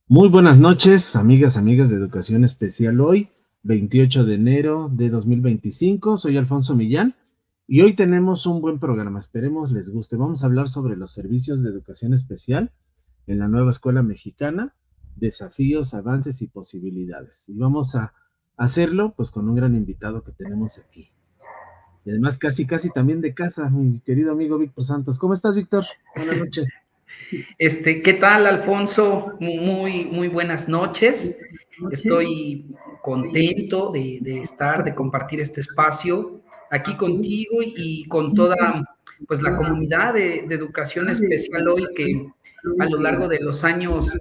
Muy buenas noches, amigas de Educación Especial. Hoy, 28 de enero de 2025, soy Alfonso Millán y hoy tenemos un buen programa. Esperemos les guste. Vamos a hablar sobre los servicios de educación especial en la nueva escuela mexicana, desafíos, avances y posibilidades. Y vamos a hacerlo pues con un gran invitado que tenemos aquí. Y además casi también de casa, mi querido amigo Víctor Santos. ¿Cómo estás, Víctor? Buenas noches. ¿Qué tal, Alfonso? Muy buenas noches. Estoy contento de estar, de compartir este espacio aquí contigo y con toda pues, la comunidad de educación especial hoy que a lo largo de los años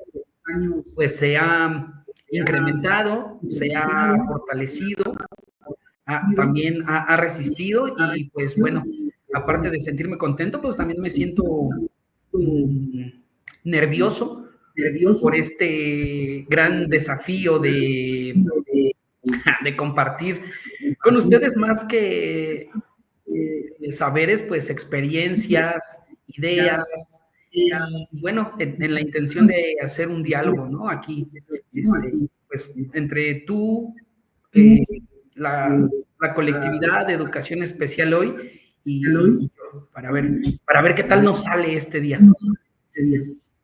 pues, se ha incrementado, se ha fortalecido, también ha resistido y pues bueno, aparte de sentirme contento, pues también me siento nervioso por este gran desafío de compartir con ustedes más que saberes, pues experiencias, ideas, y bueno, en la intención de hacer un diálogo, ¿no? Aquí, pues entre tú, eh, la, la colectividad de educación especial hoy y para ver qué tal nos sale este día.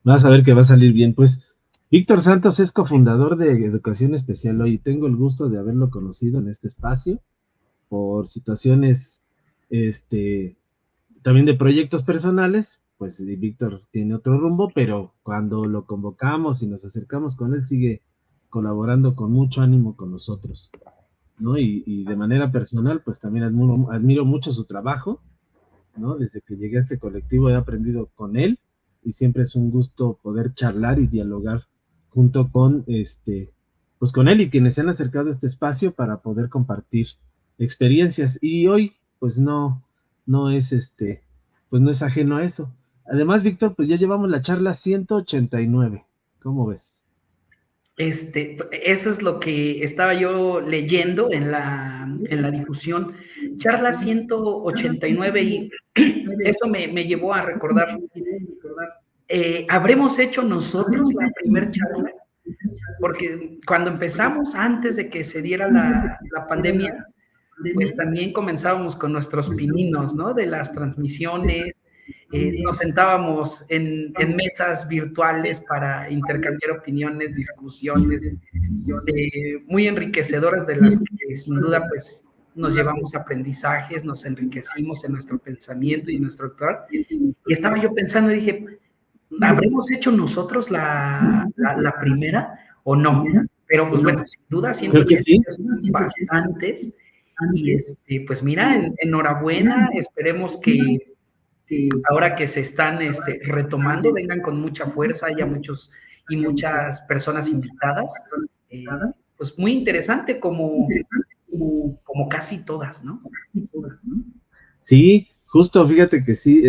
Vas a ver que va a salir bien. Pues Víctor Santos es cofundador de Educación Especial Hoy y tengo el gusto de haberlo conocido en este espacio por situaciones, este, también de proyectos personales. Pues Víctor tiene otro rumbo, pero cuando lo convocamos y nos acercamos con él, sigue colaborando con mucho ánimo con nosotros, ¿no? Y de manera personal, pues también admiro mucho su trabajo, ¿no? Desde que llegué a este colectivo he aprendido con él y siempre es un gusto poder charlar y dialogar junto con pues con él y quienes se han acercado a este espacio para poder compartir experiencias. Y hoy, pues no es pues no es ajeno a eso. Además, Víctor, pues ya llevamos la charla 189. ¿Cómo ves? Eso es lo que estaba yo leyendo en la difusión. Charla 189 y eso me llevó a recordar, ¿habremos hecho nosotros la primer charla? Porque cuando empezamos, antes de que se diera la pandemia, pues también comenzábamos con nuestros pininos, ¿no? De las transmisiones, nos sentábamos en mesas virtuales para intercambiar opiniones, discusiones, muy enriquecedoras de las que sin duda pues nos llevamos aprendizajes, nos enriquecimos en nuestro pensamiento y en nuestro actuar. Y estaba yo pensando y dije, ¿habremos hecho nosotros la primera o no? Pero pues bueno, sin duda Creo que 180 sí. son bastantes. Y pues mira, enhorabuena, esperemos que ahora que se están retomando, vengan con mucha fuerza, haya muchos y muchas personas invitadas. Pues muy interesante como casi todas, ¿no? Sí, justo, fíjate que sí,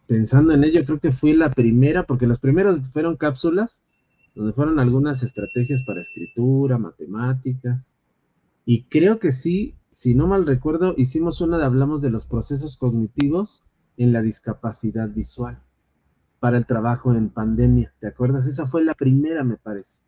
pensando en ello, creo que fui la primera, porque las primeras fueron cápsulas, donde fueron algunas estrategias para escritura, matemáticas, y creo que sí, si no mal recuerdo, hicimos una de hablamos de los procesos cognitivos en la discapacidad visual para el trabajo en pandemia, ¿te acuerdas? Esa fue la primera, me parece.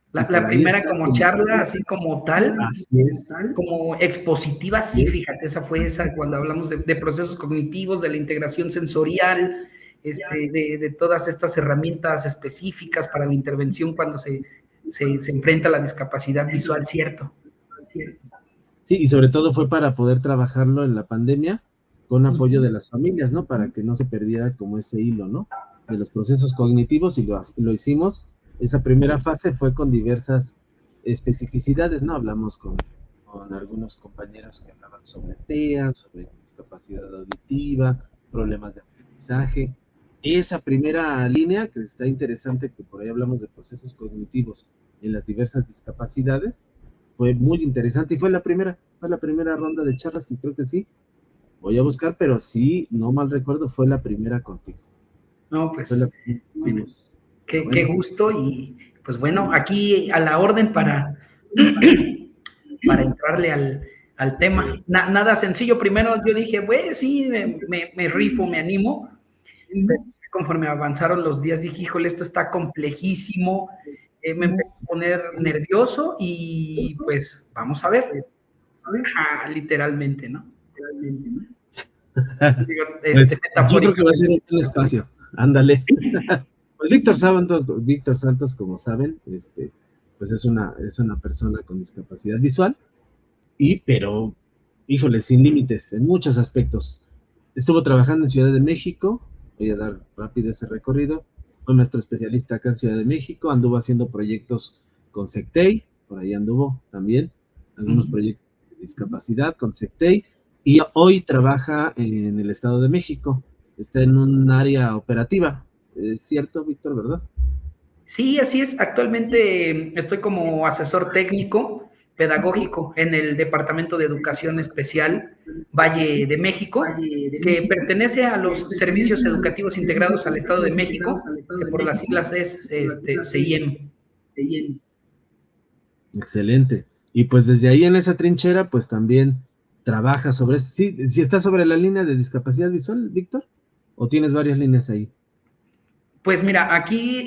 Y por La ahí primera está como como, charla, así como tal, así es, como expositiva, así sí, es. fíjate, esa fue esa cuando hablamos de procesos cognitivos, de la integración sensorial, de todas estas herramientas específicas para la intervención cuando se enfrenta a la discapacidad visual, ¿cierto? Sí, y sobre todo fue para poder trabajarlo en la pandemia con apoyo de las familias, ¿no? Para que no se perdiera como ese hilo, ¿no? De los procesos cognitivos y lo hicimos. Esa primera fase fue con diversas especificidades, ¿no? Hablamos con algunos compañeros que hablaban sobre TEA, sobre discapacidad auditiva, problemas de aprendizaje. Esa primera línea, que está interesante, que por ahí hablamos de procesos cognitivos en las diversas discapacidades, fue muy interesante y fue la primera ronda de charlas y creo que sí. Voy a buscar, pero sí, no mal recuerdo, fue la primera contigo. No, Fue la pues primera que hicimos. Pero qué bueno, gusto y pues bueno, aquí a la orden para entrarle al tema. Nada sencillo, primero yo dije, pues sí, me rifo, me animo, conforme avanzaron los días dije, híjole, esto está complejísimo, me empecé a poner nervioso y pues vamos a ver, literalmente, ¿no? Digo, pues, yo creo que va a ser un buen espacio, ándale. Pues Víctor Santos, como saben, pues es una persona con discapacidad visual, pero, híjole, sin límites en muchos aspectos. Estuvo trabajando en Ciudad de México, voy a dar rápido ese recorrido, fue maestro especialista acá en Ciudad de México, anduvo haciendo proyectos con Sectei, por ahí anduvo también, algunos proyectos de discapacidad con Sectei, y hoy trabaja en el Estado de México, está en un área operativa. ¿Es cierto, Víctor, verdad? Sí, así es. Actualmente estoy como asesor técnico pedagógico en el Departamento de Educación Especial Valle de México, que pertenece a los Servicios Educativos Integrados al Estado de México, que por las siglas es CIEM. Excelente. Y pues desde ahí en esa trinchera, pues también trabaja sobre... ¿Sí está sobre la línea de discapacidad visual, Víctor? ¿O tienes varias líneas ahí? Pues mira, aquí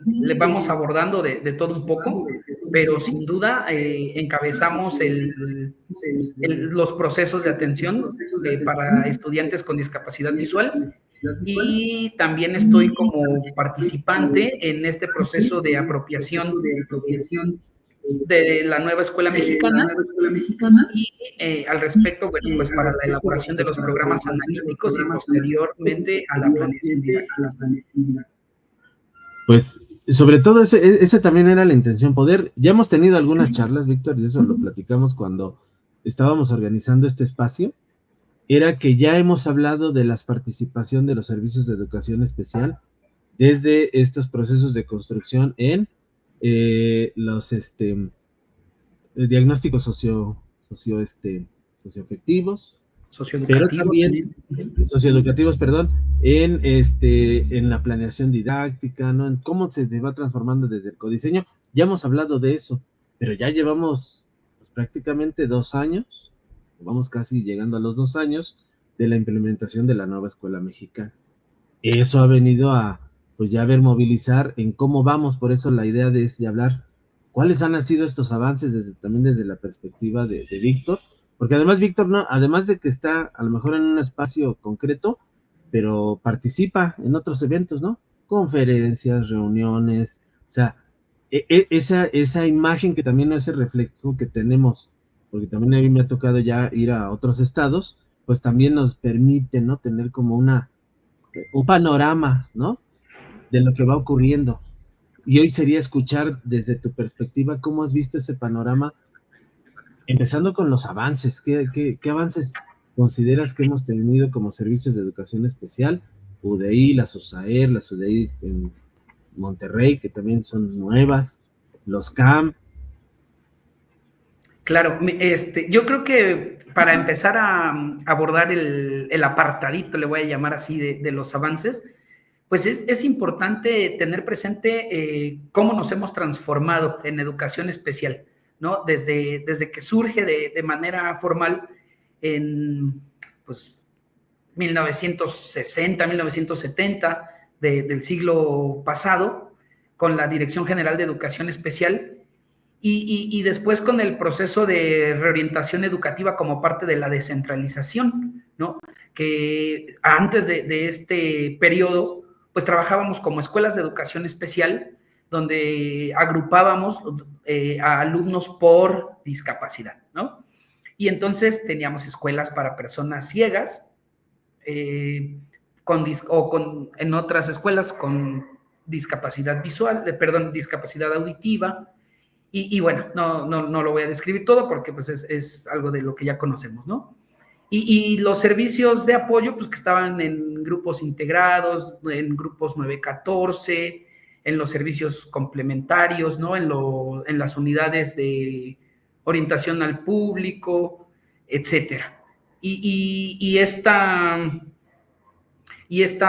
le vamos abordando de todo un poco, pero sin duda encabezamos los procesos de atención para estudiantes con discapacidad visual y también estoy como participante en este proceso de apropiación de la nueva escuela mexicana y al respecto, bueno, pues para la elaboración de los programas analíticos y posteriormente a la planeación didáctica. Pues sobre todo ese también era la intención, ya hemos tenido algunas charlas, Víctor, y eso lo platicamos cuando estábamos organizando este espacio, era que ya hemos hablado de la participación de los servicios de educación especial desde estos procesos de construcción en los diagnósticos socioafectivos, pero también socioeducativos, perdón, en la planeación didáctica, ¿no? En cómo se va transformando desde el codiseño. Ya hemos hablado de eso, pero ya llevamos pues, prácticamente 2 años, vamos casi llegando a los 2 años de la implementación de la nueva escuela mexicana. Eso ha venido a, pues ya ver movilizar en cómo vamos, por eso la idea de hablar cuáles han sido estos avances también desde la perspectiva de Víctor, porque además Víctor, no, además de que está a lo mejor en un espacio concreto, pero participa en otros eventos, ¿no? Conferencias, reuniones, o sea, esa imagen que también es el reflejo que tenemos, porque también a mí me ha tocado ya ir a otros estados, pues también nos permite, ¿no? Tener como un panorama, ¿no? De lo que va ocurriendo. Y hoy sería escuchar desde tu perspectiva cómo has visto ese panorama, empezando con los avances. ¿Qué avances consideras que hemos tenido como servicios de educación especial? UDI, las USAER, las UDI en Monterrey, que también son nuevas, los CAM. Claro, yo creo que para empezar a abordar el apartadito, le voy a llamar así, de los avances, pues es importante tener presente cómo nos hemos transformado en educación especial, ¿no? Desde que surge de manera formal en, pues, 1960, 1970 del siglo pasado, con la Dirección General de Educación Especial, y después con el proceso de reorientación educativa como parte de la descentralización, ¿no? Que antes de este periodo pues trabajábamos como escuelas de educación especial, donde agrupábamos a alumnos por discapacidad, ¿no? Y entonces teníamos escuelas para personas ciegas, en otras escuelas con discapacidad visual, discapacidad auditiva, y bueno, no lo voy a describir todo porque pues es algo de lo que ya conocemos, ¿no? Y los servicios de apoyo, pues que estaban en grupos integrados, en grupos 914, en los servicios complementarios, ¿no? En las unidades de orientación al público, etcétera. Y está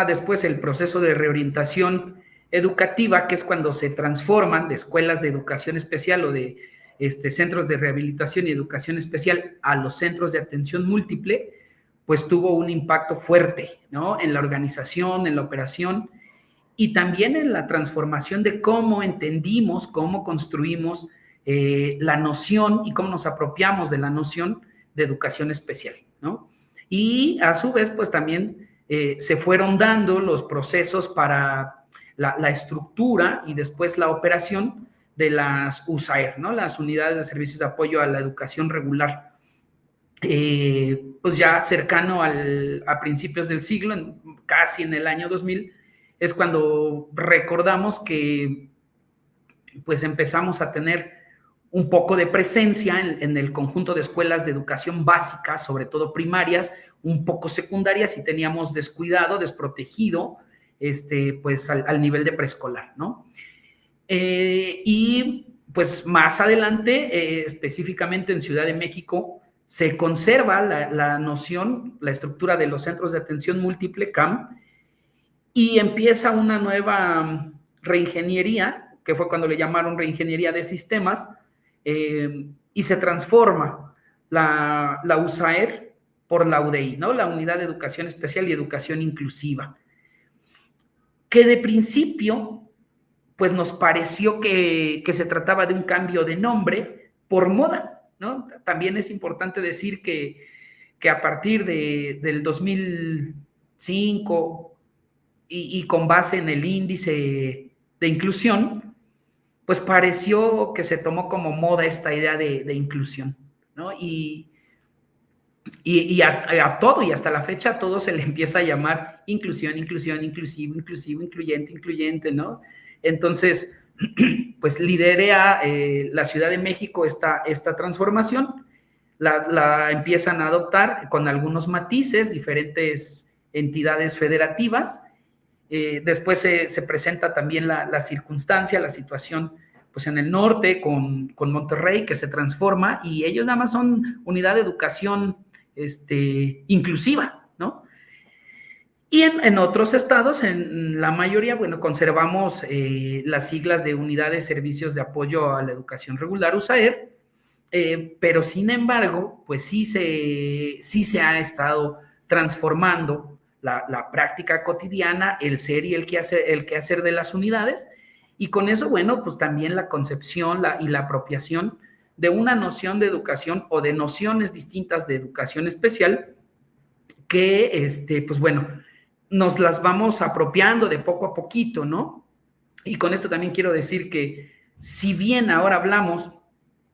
después el proceso de reorientación educativa, que es cuando se transforman de escuelas de educación especial o de centros de rehabilitación y educación especial a los centros de atención múltiple, pues tuvo un impacto fuerte, ¿no? En la organización, en la operación y también en la transformación de cómo entendimos, cómo construimos la noción y cómo nos apropiamos de la noción de educación especial, ¿no? Y a su vez, pues también se fueron dando los procesos para la estructura y después la operación de las USAER, ¿no? Las Unidades de Servicios de Apoyo a la Educación Regular. Pues ya cercano a principios del siglo, casi en el año 2000, es cuando recordamos que pues empezamos a tener un poco de presencia en el conjunto de escuelas de educación básica, sobre todo primarias, un poco secundarias, y teníamos descuidado, desprotegido, pues al nivel de preescolar, ¿no? Y pues más adelante, específicamente en Ciudad de México, se conserva la noción, la estructura de los centros de atención múltiple, CAM, y empieza una nueva reingeniería, que fue cuando le llamaron reingeniería de sistemas, y se transforma la USAER por la UDI, ¿no? La Unidad de Educación Especial y Educación Inclusiva, que de principio pues nos pareció que se trataba de un cambio de nombre por moda, ¿no? También es importante decir que a partir del 2005 y con base en el índice de inclusión, pues pareció que se tomó como moda esta idea de inclusión, ¿no? Y a todo, y hasta la fecha, a todo se le empieza a llamar inclusión, inclusivo, incluyente, ¿no? Entonces, pues lidera la Ciudad de México esta transformación, la empiezan a adoptar con algunos matices, diferentes entidades federativas. Después se presenta también la circunstancia, la situación pues en el norte con Monterrey, que se transforma, y ellos nada más son unidad de educación inclusiva, ¿no? Y en otros estados, en la mayoría, bueno, conservamos las siglas de Unidad de Servicios de Apoyo a la Educación Regular, USAER, pero sin embargo, pues sí se ha estado transformando la práctica cotidiana, el ser y el quehacer de las unidades, y con eso, bueno, pues también la concepción y la apropiación de una noción de educación o de nociones distintas de educación especial que, pues bueno, nos las vamos apropiando de poco a poquito, ¿no? Y con esto también quiero decir que si bien ahora hablamos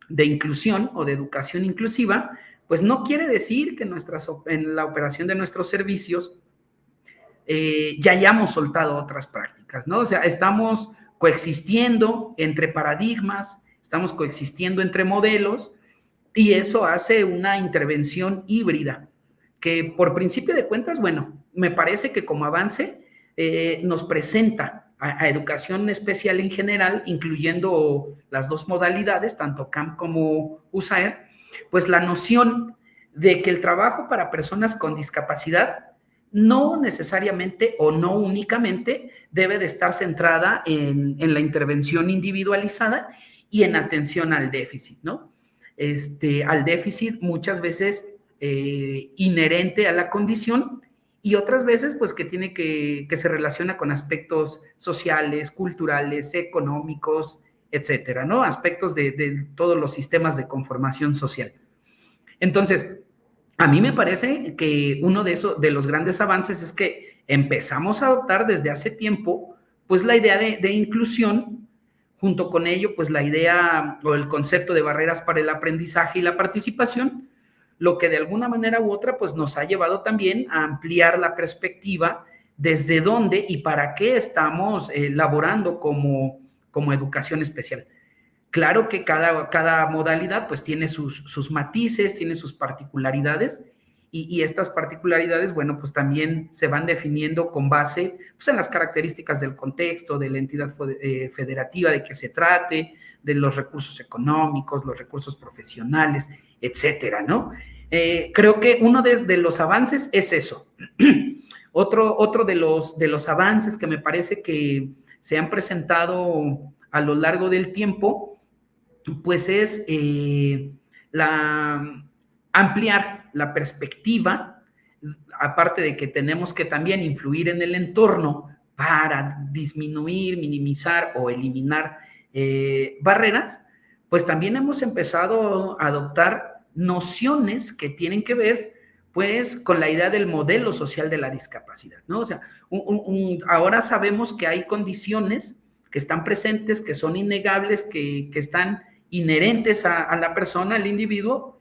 de inclusión o de educación inclusiva, pues no quiere decir que en la operación de nuestros servicios ya hayamos soltado otras prácticas, ¿no? O sea, estamos coexistiendo entre paradigmas, estamos coexistiendo entre modelos, y eso hace una intervención híbrida, que por principio de cuentas, bueno, me parece que como avance nos presenta a educación especial en general, incluyendo las dos modalidades, tanto CAM como USAER, pues la noción de que el trabajo para personas con discapacidad no necesariamente o no únicamente debe de estar centrada en la intervención individualizada y en atención al déficit, ¿no? Al déficit muchas veces inherente a la condición, y otras veces pues que tiene que se relaciona con aspectos sociales, culturales, económicos, etcétera, ¿no? Aspectos de todos los sistemas de conformación social. Entonces, a mí me parece que uno de los grandes avances es que empezamos a adoptar desde hace tiempo pues la idea de inclusión, junto con ello pues la idea o el concepto de barreras para el aprendizaje y la participación, lo que de alguna manera u otra pues nos ha llevado también a ampliar la perspectiva desde dónde y para qué estamos laborando como educación especial. Claro que cada modalidad pues tiene sus matices, tiene sus particularidades, y estas particularidades, bueno, pues también se van definiendo con base pues, en las características del contexto, de la entidad federativa de que se trate, de los recursos económicos, los recursos profesionales, etcétera, ¿no? Creo que uno de los avances es eso. Otro de los avances que me parece que se han presentado a lo largo del tiempo, pues es ampliar la perspectiva aparte de que tenemos que también influir en el entorno para disminuir, minimizar o eliminar barreras, pues también hemos empezado a adoptar nociones que tienen que ver pues con la idea del modelo social de la discapacidad, ¿no? O sea, ahora sabemos que hay condiciones que están presentes, que son innegables, que están inherentes a la persona, al individuo,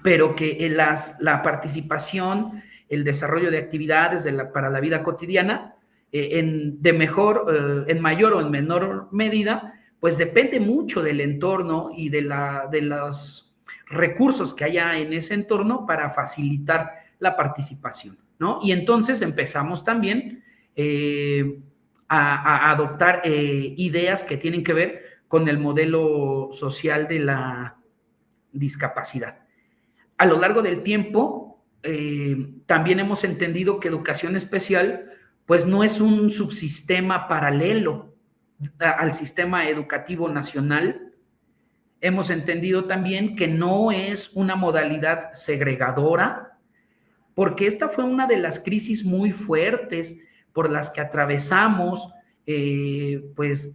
pero que la participación, el desarrollo de actividades para la vida cotidiana, en mayor o en menor medida, pues depende mucho del entorno y de los recursos que haya en ese entorno para facilitar la participación, ¿no? Y entonces empezamos también a adoptar ideas que tienen que ver con el modelo social de la discapacidad. A lo largo del tiempo, también hemos entendido que educación especial, pues no es un subsistema paralelo al sistema educativo nacional. Hemos entendido también que no es una modalidad segregadora, porque esta fue una de las crisis muy fuertes por las que atravesamos, pues,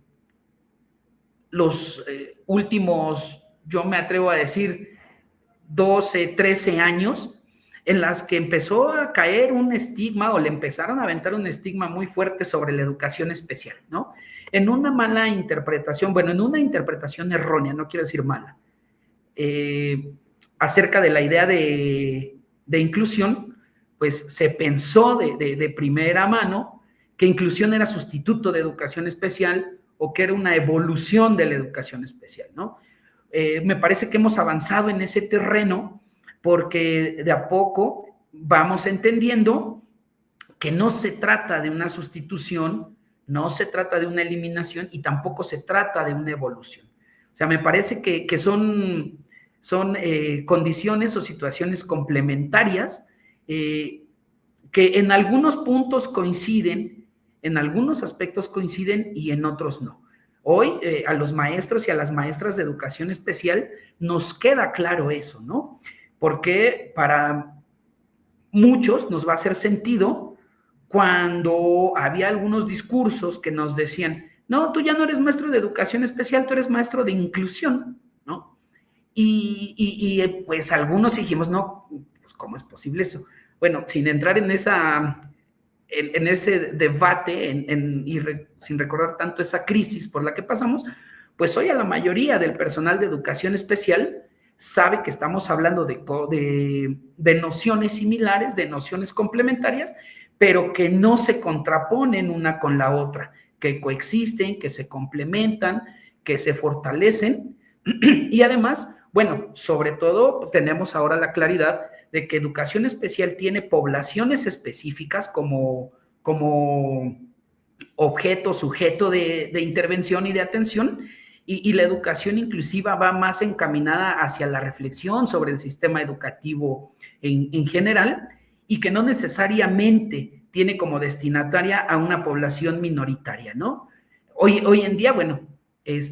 los últimos, yo me atrevo a decir, 12, 13 años, en las que empezó a caer un estigma o le empezaron a aventar un estigma muy fuerte sobre la educación especial, ¿no? En una mala interpretación, bueno, en una interpretación errónea, no quiero decir mala, acerca de la idea de inclusión, pues se pensó de primera mano que inclusión era sustituto de educación especial o que era una evolución de la educación especial, ¿no? Me parece que hemos avanzado en ese terreno porque de a poco vamos entendiendo que no se trata de una sustitución, no se trata de una eliminación y tampoco se trata de una evolución. O sea, me parece que son condiciones o situaciones complementarias que en algunos puntos coinciden, en algunos aspectos coinciden y en otros no. Hoy a los maestros y a las maestras de educación especial nos queda claro eso, ¿no? Porque para muchos nos va a hacer sentido cuando había algunos discursos que nos decían, no, tú ya no eres maestro de educación especial, tú eres maestro de inclusión, ¿no? Y pues algunos dijimos, no, pues ¿cómo es posible eso? Bueno, sin entrar en ese debate sin recordar tanto esa crisis por la que pasamos, pues hoy a la mayoría del personal de educación especial sabe que estamos hablando de nociones similares, de nociones complementarias, pero que no se contraponen una con la otra, que coexisten, que se complementan, que se fortalecen y además, bueno, sobre todo tenemos ahora la claridad de que educación especial tiene poblaciones específicas como objeto, sujeto de intervención y de atención, y la educación inclusiva va más encaminada hacia la reflexión sobre el sistema educativo en general, y que no necesariamente tiene como destinataria a una población minoritaria, ¿no? Hoy en día, bueno, es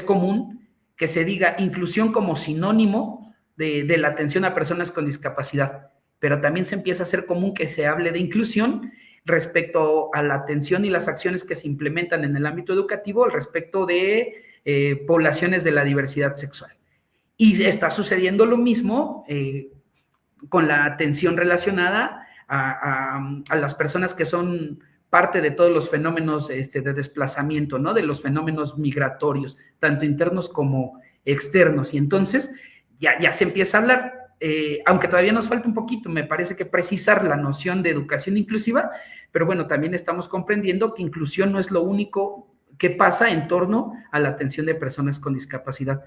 común que se diga inclusión como sinónimo de la atención a personas con discapacidad, pero también se empieza a hacer común que se hable de inclusión respecto a la atención y las acciones que se implementan en el ámbito educativo respecto de poblaciones de la diversidad sexual. Y está sucediendo lo mismo con la atención relacionada a las personas que son parte de todos los fenómenos de desplazamiento, ¿no? De los fenómenos migratorios, tanto internos como externos. Y entonces ya se empieza a hablar, aunque todavía nos falta un poquito, me parece que precisar la noción de educación inclusiva, pero bueno, también estamos comprendiendo que inclusión no es lo único que pasa en torno a la atención de personas con discapacidad.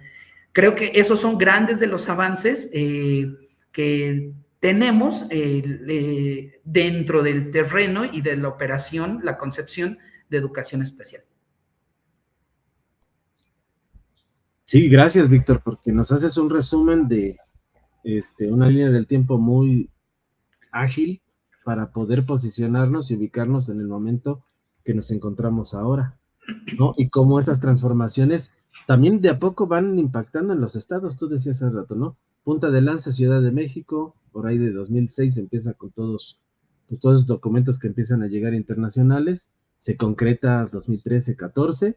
Creo que esos son grandes de los avances que tenemos dentro del terreno y de la operación, la concepción de educación especial. Sí, gracias, Víctor, porque nos haces un resumen de una línea del tiempo muy ágil para poder posicionarnos y ubicarnos en el momento que nos encontramos ahora, ¿no? Y cómo esas transformaciones también de a poco van impactando en los estados, tú decías hace rato, ¿no? punta de lanza, Ciudad de México, por ahí de 2006 empieza con todos los documentos que empiezan a llegar internacionales, se concreta 2013-14,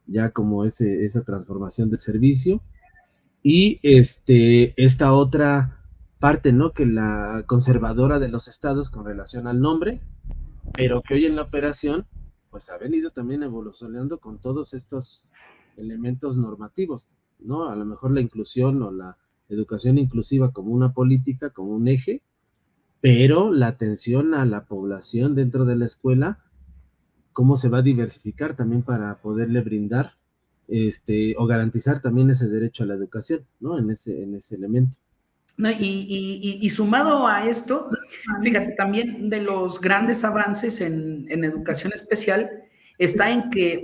ya como esa transformación de servicio, y esta otra parte, ¿no? Que la conservadora de los estados con relación al nombre, pero que hoy en la operación, pues ha venido también evolucionando con todos estos elementos normativos, ¿no? A lo mejor la inclusión o la educación inclusiva como una política, como un eje, pero la atención a la población dentro de la escuela, cómo se va a diversificar también para poderle brindar o garantizar también ese derecho a la educación, ¿no? En ese elemento. No, y sumado a esto, fíjate, también de los grandes avances en educación especial está en que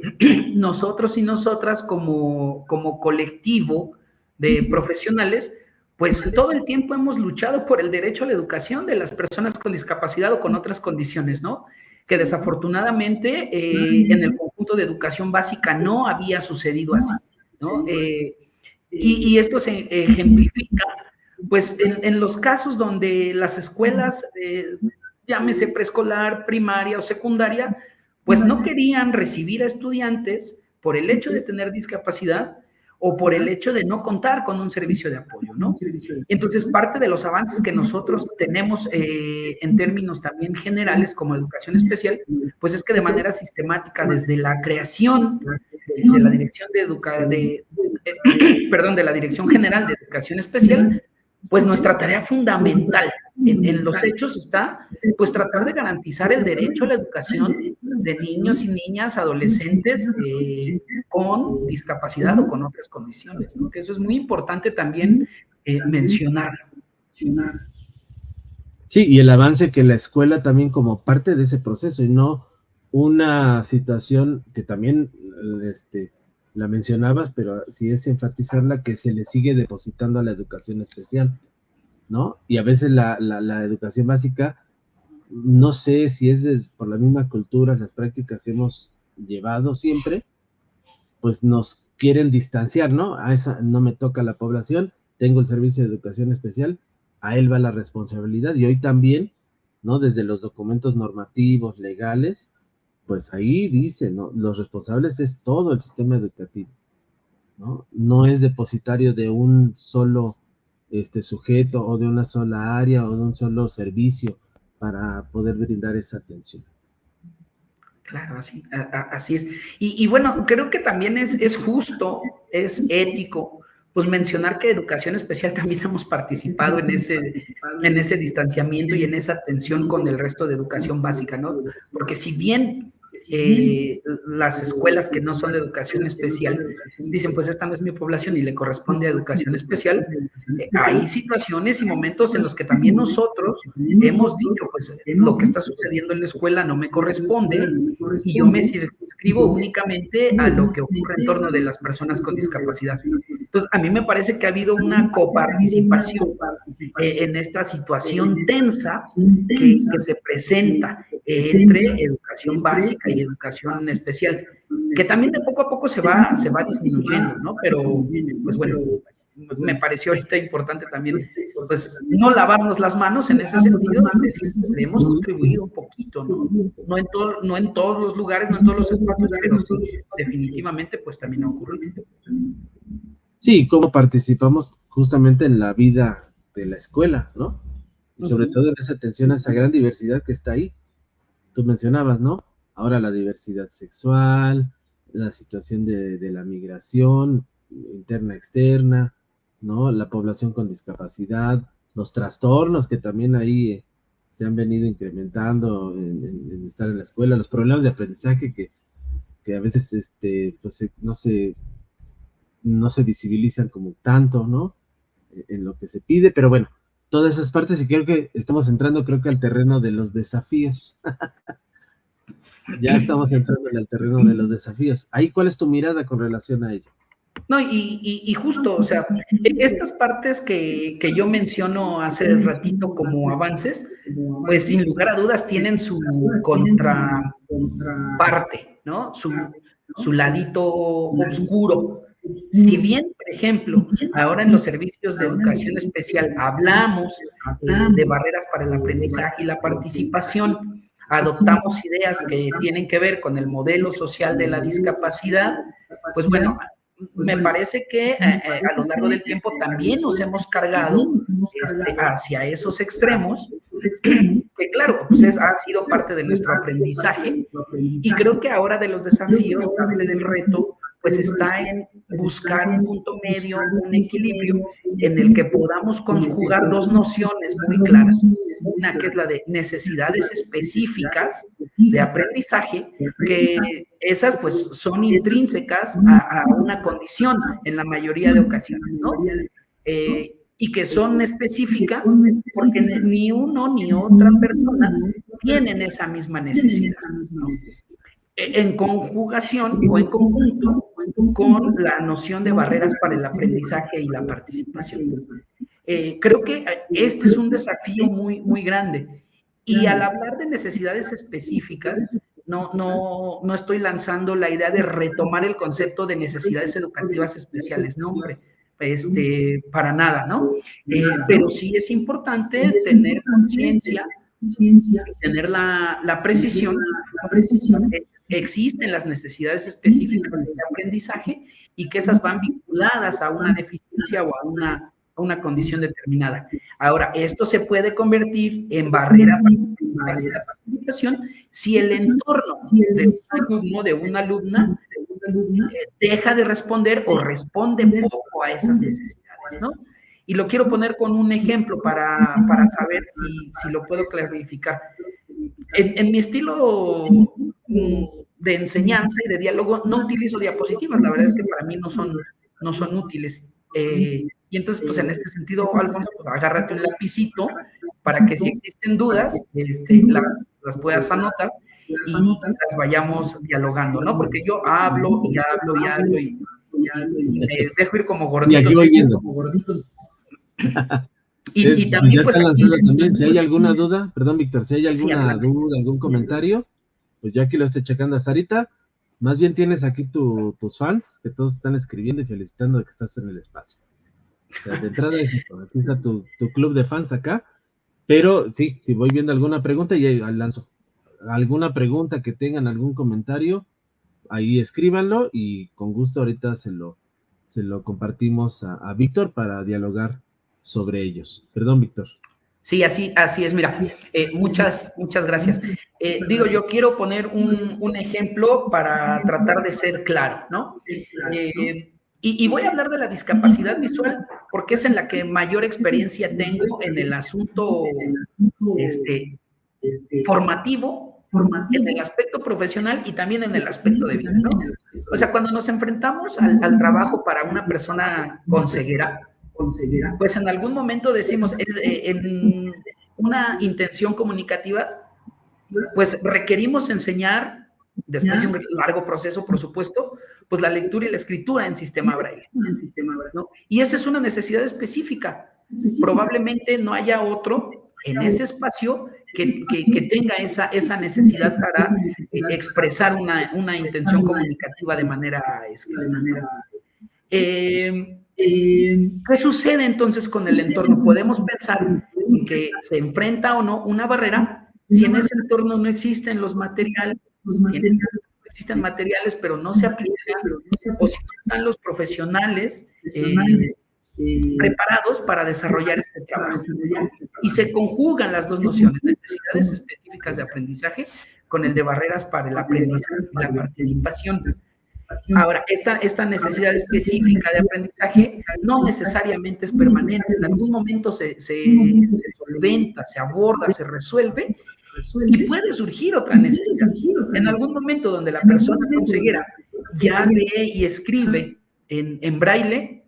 nosotros y nosotras como colectivo de profesionales, pues todo el tiempo hemos luchado por el derecho a la educación de las personas con discapacidad o con otras condiciones, ¿no? Que desafortunadamente en el conjunto de educación básica no había sucedido así, ¿no? Y esto se ejemplifica pues en los casos donde las escuelas, llámese preescolar, primaria o secundaria, pues no querían recibir a estudiantes por el hecho de tener discapacidad o por el hecho de no contar con un servicio de apoyo, ¿no? Entonces, parte de los avances que nosotros tenemos en términos también generales como educación especial, pues es que de manera sistemática, desde la creación de la Dirección de la Dirección General de Educación Especial, pues nuestra tarea fundamental en los hechos está, pues tratar de garantizar el derecho a la educación de niños y niñas, adolescentes con discapacidad o con otras condiciones, ¿no? Que eso es muy importante también mencionar. Sí, y el avance que la escuela también como parte de ese proceso y no una situación que también la mencionabas, pero sí es enfatizarla, que se le sigue depositando a la educación especial, ¿no? Y a veces la educación básica, no sé si es por la misma cultura, las prácticas que hemos llevado siempre, pues nos quieren distanciar, ¿no? A esa no me toca la población, tengo el servicio de educación especial, a él va la responsabilidad, y hoy también, ¿no? Desde los documentos normativos, legales, pues ahí dice, ¿no? Los responsables es todo el sistema educativo, ¿no? No es depositario de un solo sujeto o de una sola área o de un solo servicio para poder brindar esa atención. Claro, así es. Y bueno, creo que también es justo, es ético, pues mencionar que educación especial también hemos participado en ese distanciamiento y en esa atención con el resto de educación básica, ¿no? Porque si bien las escuelas que no son de educación especial dicen, pues esta no es mi población y le corresponde a educación especial, hay situaciones y momentos en los que también nosotros hemos dicho, pues lo que está sucediendo en la escuela no me corresponde y yo me circunscribo únicamente a lo que ocurre en torno de las personas con discapacidad. Entonces, a mí me parece que ha habido una coparticipación en esta situación tensa que se presenta entre educación básica y educación especial, que también de poco a poco se va disminuyendo, ¿no? Pero, pues bueno, me pareció ahorita importante también, pues, no lavarnos las manos en ese sentido, decir, hemos contribuido un poquito, ¿no? No en todos los lugares, no en todos los espacios, pero sí, definitivamente, pues también ha ocurrido. Sí, cómo participamos justamente en la vida de la escuela, ¿no? Y sobre todo en esa atención a esa gran diversidad que está ahí. Tú mencionabas, ¿no? Ahora la diversidad sexual, la situación de la migración interna, externa, ¿no? La población con discapacidad, los trastornos que también ahí se han venido incrementando en estar en la escuela, los problemas de aprendizaje que a veces pues no se visibilizan como tanto, ¿no? En lo que se pide, pero bueno, todas esas partes, y creo que estamos entrando, creo que al terreno de los desafíos. Ya estamos entrando en el terreno de los desafíos. Ahí, ¿cuál es tu mirada con relación a ello? No, y justo, o sea, estas partes que yo menciono hace ratito como avances, pues sin lugar a dudas tienen su contraparte, ¿no? Su ladito oscuro, si bien, por ejemplo, ahora en los servicios de educación especial hablamos de barreras para el aprendizaje y la participación, adoptamos ideas que tienen que ver con el modelo social de la discapacidad, pues bueno, me parece que a lo largo del tiempo también nos hemos cargado hacia esos extremos, que claro, pues ha sido parte de nuestro aprendizaje, y creo que ahora de los desafíos, parte del reto, pues está en buscar un punto medio, un equilibrio en el que podamos conjugar dos nociones muy claras. Una que es la de necesidades específicas de aprendizaje, que esas pues son intrínsecas a una condición en la mayoría de ocasiones, ¿no? Y que son específicas porque ni uno ni otra persona tienen esa misma necesidad, ¿no? En conjugación o en conjunto con la noción de barreras para el aprendizaje y la participación. Creo que este es un desafío muy, muy grande. Y al hablar de necesidades específicas, no estoy lanzando la idea de retomar el concepto de necesidades educativas especiales, no, hombre, para nada, ¿no? Pero sí es importante tener conciencia, tener la precisión. Existen las necesidades específicas de aprendizaje y que esas van vinculadas a una deficiencia o a una condición determinada. Ahora, esto se puede convertir en barrera para la participación si el entorno de un alumno, de una alumna, deja de responder o responde poco a esas necesidades, ¿no? Y lo quiero poner con un ejemplo para saber si lo puedo clarificar. En mi estilo de enseñanza y de diálogo no utilizo diapositivas, la verdad es que para mí no son útiles. Y entonces, pues en este sentido, Alfonso, pues, agárrate un lapicito para que si existen dudas, las puedas anotar y las vayamos dialogando, ¿no? Porque yo hablo y me dejo ir como gordito. Y aquí voy viendo. Y también, ya está lanzado también. Si hay alguna duda, perdón, Víctor, si hay alguna duda, algún comentario, pues ya aquí lo estoy checando. Sarita, más bien tienes aquí tus fans, que todos están escribiendo y felicitando de que estás en el espacio. De entrada es esto, aquí está tu club de fans acá, pero sí, si voy viendo alguna pregunta, y ahí lanzo. Alguna pregunta que tengan, algún comentario, ahí escríbanlo y con gusto ahorita se lo compartimos a Víctor para dialogar sobre ellos. Perdón, Víctor. Sí, así es. Mira, muchas gracias. Yo quiero poner un ejemplo para tratar de ser claro, ¿no? Y voy a hablar de la discapacidad visual porque es en la que mayor experiencia tengo en el asunto formativo, en el aspecto profesional y también en el aspecto de vida, ¿no? O sea, cuando nos enfrentamos al trabajo para una persona con ceguera, pues en algún momento decimos, en una intención comunicativa, pues requerimos enseñar, después de un largo proceso, por supuesto, pues la lectura y la escritura en sistema braille, ¿no? Y esa es una necesidad específica. Probablemente no haya otro en ese espacio que tenga esa necesidad para expresar una intención comunicativa de manera escrita. ¿Qué sucede entonces con el entorno? Podemos pensar que se enfrenta o no una barrera si en ese entorno no existen los materiales, si en ese entorno existen materiales pero no se aplican, o si no están los profesionales preparados para desarrollar este trabajo. Y se conjugan las dos nociones, necesidades específicas de aprendizaje con el de barreras para el aprendizaje y la participación. Ahora, esta necesidad específica de aprendizaje no necesariamente es permanente, en algún momento se solventa, se aborda, se resuelve y puede surgir otra necesidad. En algún momento donde la persona con ceguera ya lee y escribe en braille,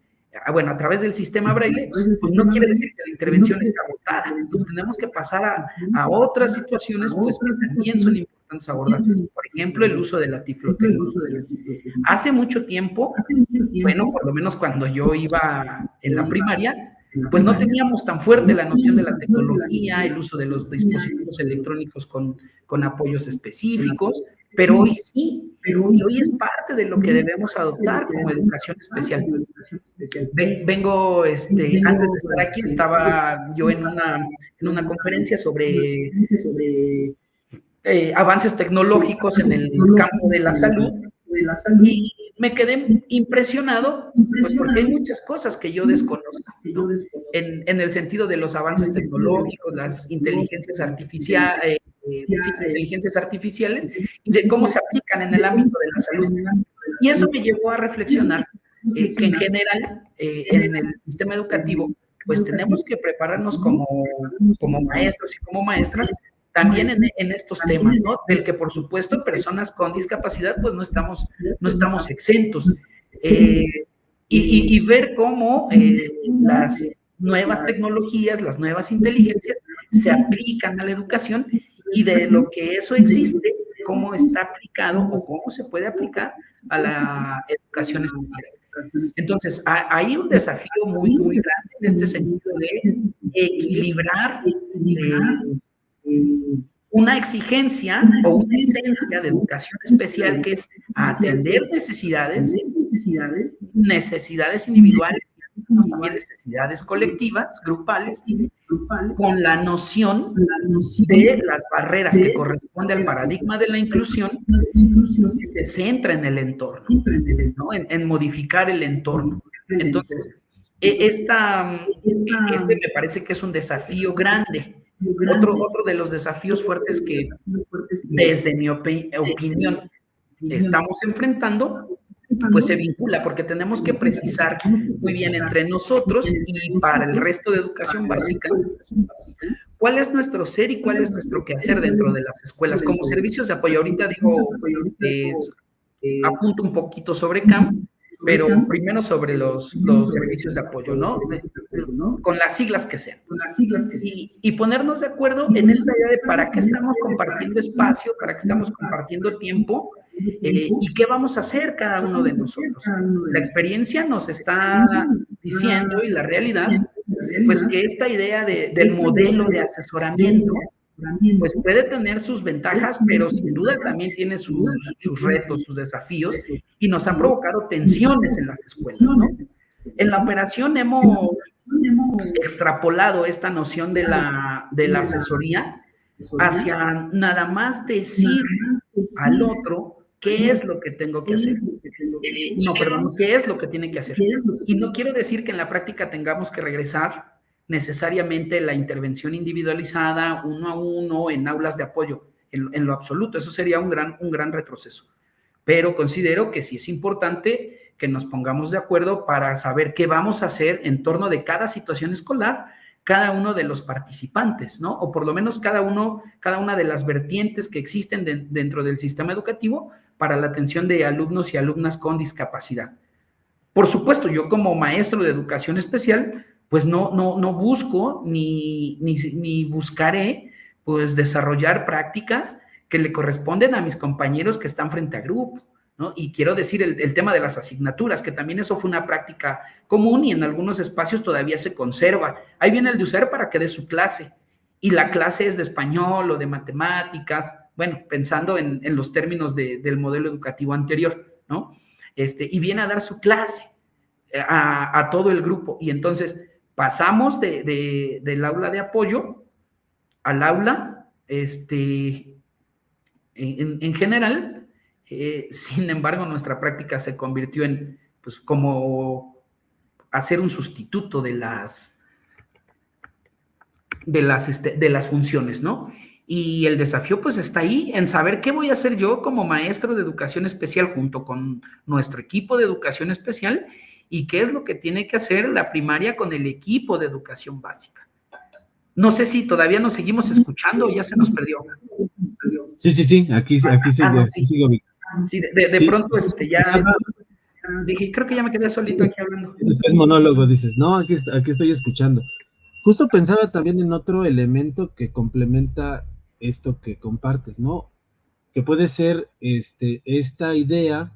bueno, a través del sistema braille, pues no quiere decir que la intervención está agotada. Entonces tenemos que pasar a otras situaciones pues que también son importantes abordar. Por ejemplo, el uso de la tifloterapia. Hace mucho tiempo, bueno, por lo menos cuando yo iba en la primaria, pues no teníamos tan fuerte la noción de la tecnología, el uso de los dispositivos electrónicos con apoyos específicos. pero hoy sí, y hoy es parte de lo que debemos adoptar como educación especial. Vengo, antes de estar aquí, estaba yo en una conferencia sobre avances tecnológicos en el campo de la salud, y me quedé impresionado, pues porque hay muchas cosas que yo desconozco, ¿no? En el sentido de los avances tecnológicos, las inteligencias artificiales, y de cómo se aplican en el ámbito de la salud. Y eso me llevó a reflexionar que en general, en el sistema educativo, pues tenemos que prepararnos como maestros y como maestras también en estos temas, ¿no? Del que, por supuesto, personas con discapacidad, pues no estamos exentos. Y ver cómo las nuevas tecnologías, las nuevas inteligencias se aplican a la educación, y de lo que eso existe, cómo está aplicado o cómo se puede aplicar a la educación especial. Entonces, hay un desafío muy, muy grande en este sentido de equilibrar una exigencia o una esencia de educación especial, que es atender necesidades individuales, también necesidades colectivas, grupales, con la noción de las barreras que corresponde al paradigma de la inclusión, que se centra en el entorno, ¿no? En modificar el entorno. Entonces, este me parece que es un desafío grande. Otro de los desafíos fuertes que, desde mi opinión, estamos enfrentando, pues se vincula, porque tenemos que precisar muy bien entre nosotros y para el resto de educación básica cuál es nuestro ser y cuál es nuestro quehacer dentro de las escuelas como servicios de apoyo. Ahorita digo, apunto un poquito sobre CAM, pero primero sobre los servicios de apoyo, ¿no? Con las siglas que sean. Y ponernos de acuerdo en esta idea de para qué estamos compartiendo espacio, para qué estamos compartiendo tiempo, y qué vamos a hacer cada uno de nosotros. La experiencia nos está diciendo, y la realidad, pues que esta idea del modelo de asesoramiento, pues puede tener sus ventajas, pero sin duda también tiene sus retos, sus desafíos, y nos ha provocado tensiones en las escuelas, ¿no? En la operación hemos extrapolado esta noción de la asesoría hacia nada más decir al otro qué es lo que tengo que hacer. ¿Qué es lo que tiene que hacer? Y no quiero decir que en la práctica tengamos que regresar necesariamente la intervención individualizada, uno a uno, en aulas de apoyo, en lo absoluto. Eso sería un gran retroceso. Pero considero que sí es importante que nos pongamos de acuerdo para saber qué vamos a hacer en torno de cada situación escolar, cada uno de los participantes, ¿no? O por lo menos cada una de las vertientes que existen dentro del sistema educativo para la atención de alumnos y alumnas con discapacidad. Por supuesto, yo como maestro de educación especial, pues no busco ni buscaré, pues, desarrollar prácticas que le corresponden a mis compañeros que están frente a grupo, ¿no? Y quiero decir el tema de las asignaturas, que también eso fue una práctica común y en algunos espacios todavía se conserva. Ahí viene el de usar para que dé su clase, y la clase es de español o de matemáticas, bueno, pensando en los términos del modelo educativo anterior, ¿no? Y viene a dar su clase a todo el grupo, y entonces pasamos del aula de apoyo al aula, en general. Sin embargo, nuestra práctica se convirtió en, pues, como hacer un sustituto de las funciones, ¿no? Y el desafío, pues, está ahí, en saber qué voy a hacer yo como maestro de educación especial junto con nuestro equipo de educación especial, y qué es lo que tiene que hacer la primaria con el equipo de educación básica. No sé si todavía nos seguimos escuchando o ya se nos perdió. Sí, aquí sigo. Sí, de pronto ya dije, creo que ya me quedé solito aquí hablando. Es monólogo, dices, no, aquí estoy escuchando. Justo pensaba también en otro elemento que complementa esto que compartes, ¿no? Que puede ser esta idea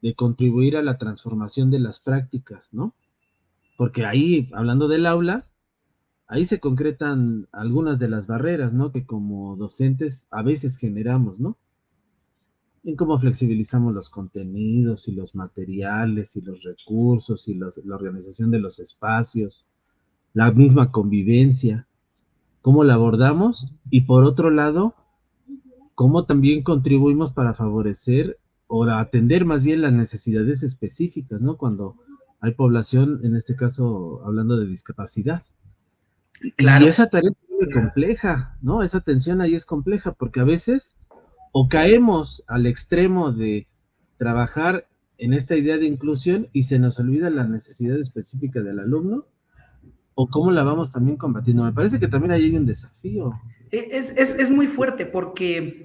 de contribuir a la transformación de las prácticas, ¿no? Porque ahí, hablando del aula, ahí se concretan algunas de las barreras, ¿no? Que como docentes a veces generamos, ¿no? en cómo flexibilizamos los contenidos y los materiales y los recursos y la organización de los espacios, la misma convivencia, cómo la abordamos y por otro lado, cómo también contribuimos para favorecer o atender más bien las necesidades específicas, ¿no? Cuando hay población, en este caso hablando de discapacidad. Claro. Y esa tarea es muy compleja, ¿no? Esa atención ahí es compleja porque a veces o caemos al extremo de trabajar en esta idea de inclusión y se nos olvida la necesidad específica del alumno, o cómo la vamos también combatiendo. Me parece que también ahí hay un desafío. Es muy fuerte porque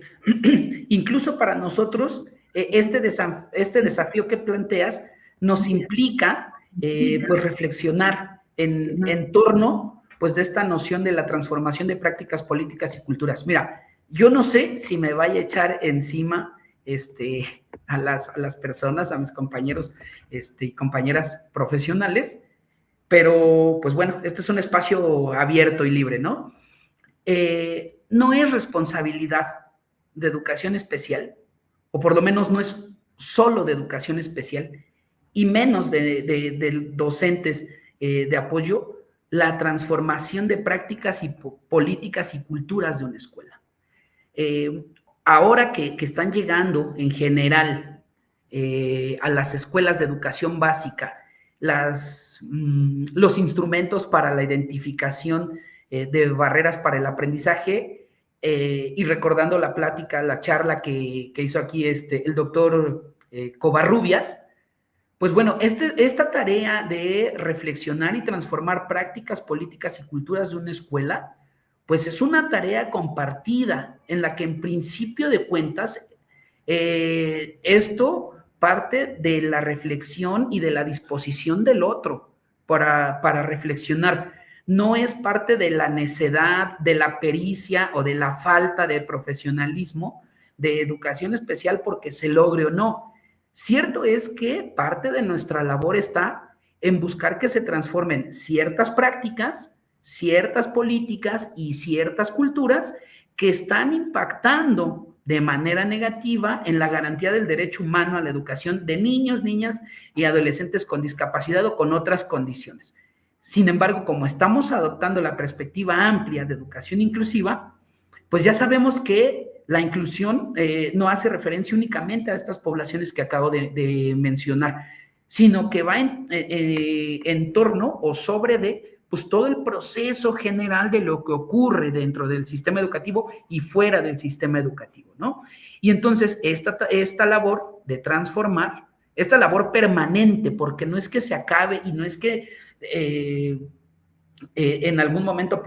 incluso para nosotros este desafío que planteas nos implica pues reflexionar en torno pues de esta noción de la transformación de prácticas políticas y culturas. Mira, yo no sé si me vaya a echar encima a las personas, a mis compañeros y compañeras profesionales, pero pues bueno, este es un espacio abierto y libre, ¿no? No es responsabilidad de educación especial, o por lo menos no es solo de educación especial, y menos de docentes de apoyo, la transformación de prácticas y políticas y culturas de una escuela. Ahora que están llegando en general a las escuelas de educación básica los instrumentos para la identificación de barreras para el aprendizaje, y recordando la plática, la charla que hizo aquí el doctor Covarrubias, pues bueno, esta tarea de reflexionar y transformar prácticas, políticas y culturas de una escuela, pues es una tarea compartida en la que en principio de cuentas esto parte de la reflexión y de la disposición del otro para reflexionar. No es parte de la necedad, de la pericia o de la falta de profesionalismo de educación especial porque se logre o no. Cierto es que parte de nuestra labor está en buscar que se transformen ciertas prácticas, ciertas políticas y ciertas culturas que están impactando de manera negativa en la garantía del derecho humano a la educación de niños, niñas y adolescentes con discapacidad o con otras condiciones. Sin embargo, como estamos adoptando la perspectiva amplia de educación inclusiva, pues ya sabemos que la inclusión no hace referencia únicamente a estas poblaciones que acabo de mencionar, sino que va en torno o sobre de pues todo el proceso general de lo que ocurre dentro del sistema educativo y fuera del sistema educativo, ¿no? Y entonces esta labor de transformar, esta labor permanente, porque no es que se acabe y no es que en algún momento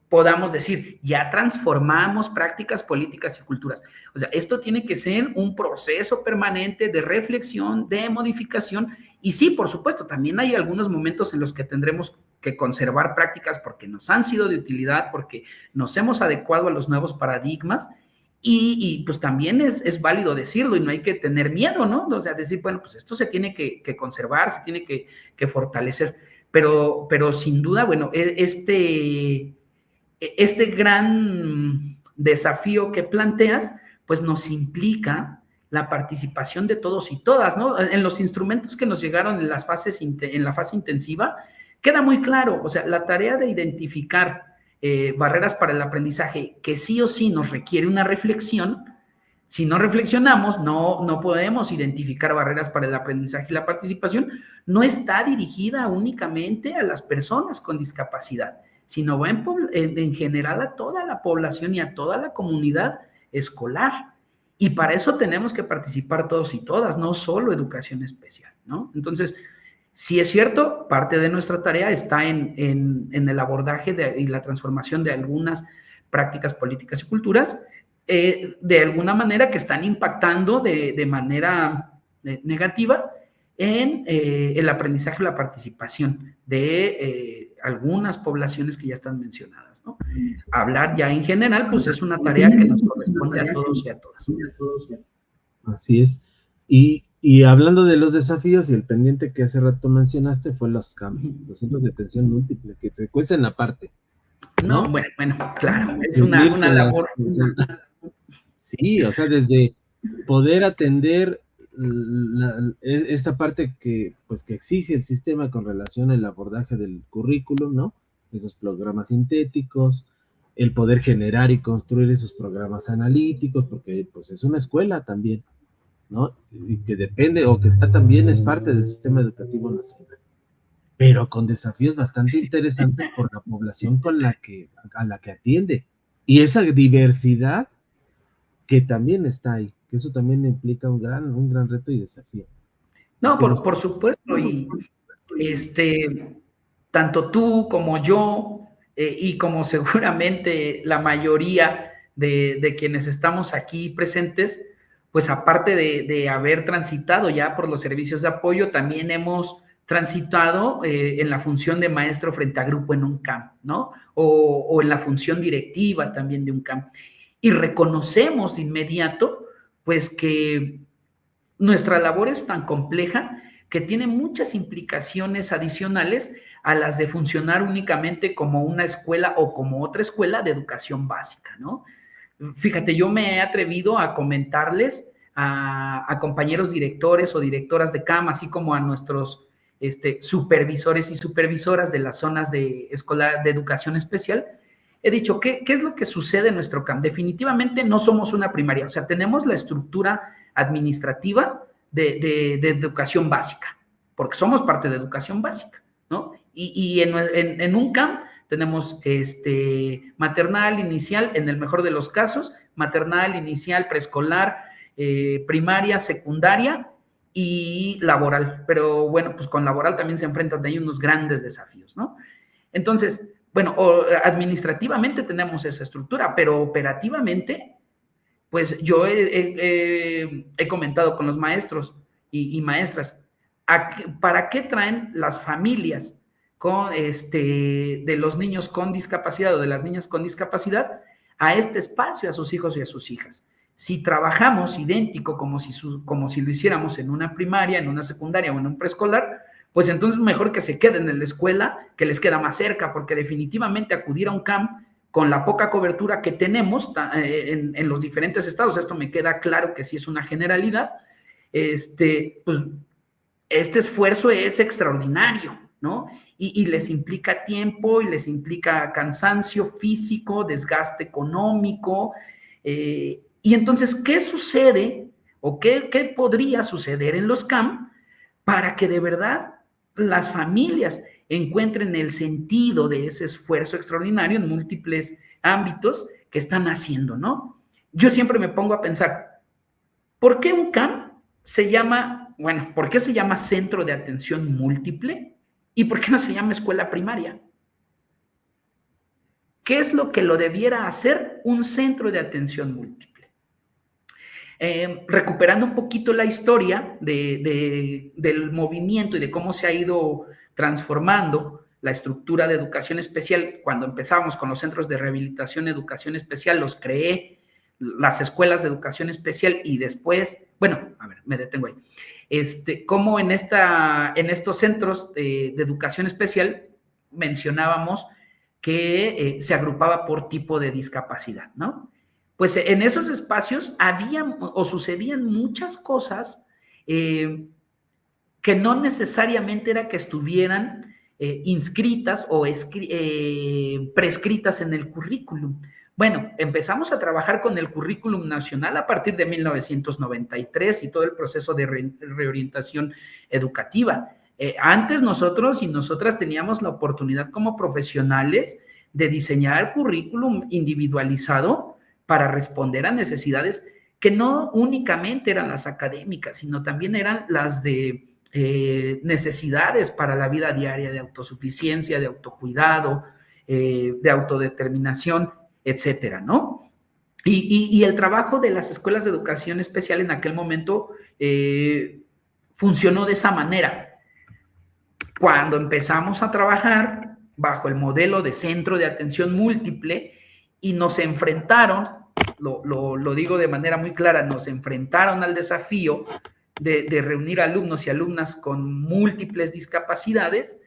podamos decir, ya transformamos prácticas, políticas y culturas. O sea, esto tiene que ser un proceso permanente de reflexión, de modificación, y sí, por supuesto, también hay algunos momentos en los que tendremos que conservar prácticas porque nos han sido de utilidad, porque nos hemos adecuado a los nuevos paradigmas, y pues también es válido decirlo y no hay que tener miedo, ¿no? O sea, decir, bueno, pues esto se tiene que conservar, se tiene que fortalecer, pero sin duda, bueno, este gran desafío que planteas, pues nos implica la participación de todos y todas, ¿no? En los instrumentos que nos llegaron en la fase intensiva, queda muy claro, o sea, la tarea de identificar barreras para el aprendizaje, que sí o sí nos requiere una reflexión. Si no reflexionamos, no podemos identificar barreras para el aprendizaje y la participación. No está dirigida únicamente a las personas con discapacidad, sino va en general a toda la población y a toda la comunidad escolar. Y para eso tenemos que participar todos y todas, no solo educación especial, ¿no? Entonces, sí es cierto, parte de nuestra tarea está en el abordaje y la transformación de algunas prácticas, políticas y culturas, de alguna manera que están impactando de manera negativa en el aprendizaje y la participación de algunas poblaciones que ya están mencionadas, ¿no? Hablar ya en general, pues es una tarea que nos corresponde a todos y a todas. Así es. Y hablando de los desafíos, y el pendiente que hace rato mencionaste fue los cambios, los centros de atención múltiple, que se cuecen aparte. ¿No? Bueno, claro, es una labor. Sí, o sea, desde poder atender esta parte que, pues, que exige el sistema con relación al abordaje del currículum, ¿no? Esos programas sintéticos, el poder generar y construir esos programas analíticos, porque pues es una escuela también, ¿no? Y que depende, o que está también, es parte del sistema educativo nacional, pero con desafíos bastante interesantes por la población a la que atiende. Y esa diversidad que también está ahí, que eso también implica un gran reto y desafío. No, por supuesto, y tanto tú como yo, y como seguramente la mayoría de quienes estamos aquí presentes, pues aparte de haber transitado ya por los servicios de apoyo, también hemos transitado en la función de maestro frente a grupo en un camp, ¿no? O en la función directiva también de un camp. Y reconocemos de inmediato, pues que nuestra labor es tan compleja que tiene muchas implicaciones adicionales a las de funcionar únicamente como una escuela o como otra escuela de educación básica, ¿no? Fíjate, yo me he atrevido a comentarles a compañeros directores o directoras de CAM, así como a nuestros supervisores y supervisoras de las zonas de educación especial. He dicho, ¿qué es lo que sucede en nuestro CAM? Definitivamente no somos una primaria, o sea, tenemos la estructura administrativa de educación básica, porque somos parte de educación básica, ¿no? Y en un CAM tenemos maternal, inicial, en el mejor de los casos, maternal, inicial, preescolar, primaria, secundaria y laboral. Pero bueno, pues con laboral también se enfrentan de ahí unos grandes desafíos, ¿no? Entonces, bueno, administrativamente tenemos esa estructura, pero operativamente, pues yo he comentado con los maestros y maestras, ¿para qué traen las familias de los niños con discapacidad o de las niñas con discapacidad a este espacio, a sus hijos y a sus hijas? Si trabajamos idéntico como si lo hiciéramos en una primaria, en una secundaria o en un preescolar, pues entonces mejor que se queden en la escuela, que les queda más cerca, porque definitivamente acudir a un camp con la poca cobertura que tenemos en los diferentes estados, esto me queda claro que sí es una generalidad, pues este esfuerzo es extraordinario, ¿no? Y les implica tiempo, y les implica cansancio físico, desgaste económico, y entonces, ¿qué sucede o qué podría suceder en los CAM para que de verdad las familias encuentren el sentido de ese esfuerzo extraordinario en múltiples ámbitos que están haciendo, ¿no? Yo siempre me pongo a pensar, ¿por qué un CAM se llama, bueno, por qué se llama Centro de Atención Múltiple y por qué no se llama escuela primaria? ¿Qué es lo que lo debiera hacer un centro de atención múltiple? Recuperando un poquito la historia del movimiento y de cómo se ha ido transformando la estructura de educación especial. Cuando empezamos con los centros de rehabilitación, educación especial, los creé, las escuelas de educación especial, y después, bueno, a ver, me detengo ahí. Como en estos centros de educación especial mencionábamos que se agrupaba por tipo de discapacidad, ¿no? Pues en esos espacios había o sucedían muchas cosas que no necesariamente era que estuvieran inscritas o prescritas en el currículum. Bueno, empezamos a trabajar con el currículum nacional a partir de 1993 y todo el proceso de reorientación educativa. Antes nosotros y nosotras teníamos la oportunidad como profesionales de diseñar currículum individualizado para responder a necesidades que no únicamente eran las académicas, sino también eran las de necesidades para la vida diaria, de autosuficiencia, de autocuidado, de autodeterminación, etcétera, ¿no? Y el trabajo de las escuelas de educación especial en aquel momento funcionó de esa manera. Cuando empezamos a trabajar bajo el modelo de centro de atención múltiple y nos enfrentaron, lo digo de manera muy clara, nos enfrentaron al desafío de reunir alumnos y alumnas con múltiples discapacidades,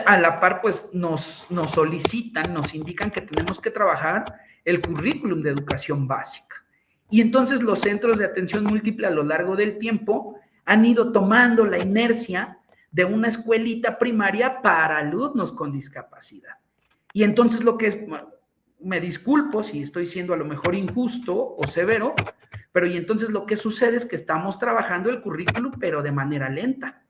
a la par pues nos solicitan, nos indican que tenemos que trabajar el currículum de educación básica. Y entonces los centros de atención múltiple a lo largo del tiempo han ido tomando la inercia de una escuelita primaria para alumnos con discapacidad. Y entonces me disculpo si estoy siendo a lo mejor injusto o severo, pero y entonces lo que sucede es que estamos trabajando el currículum, pero de manera lenta.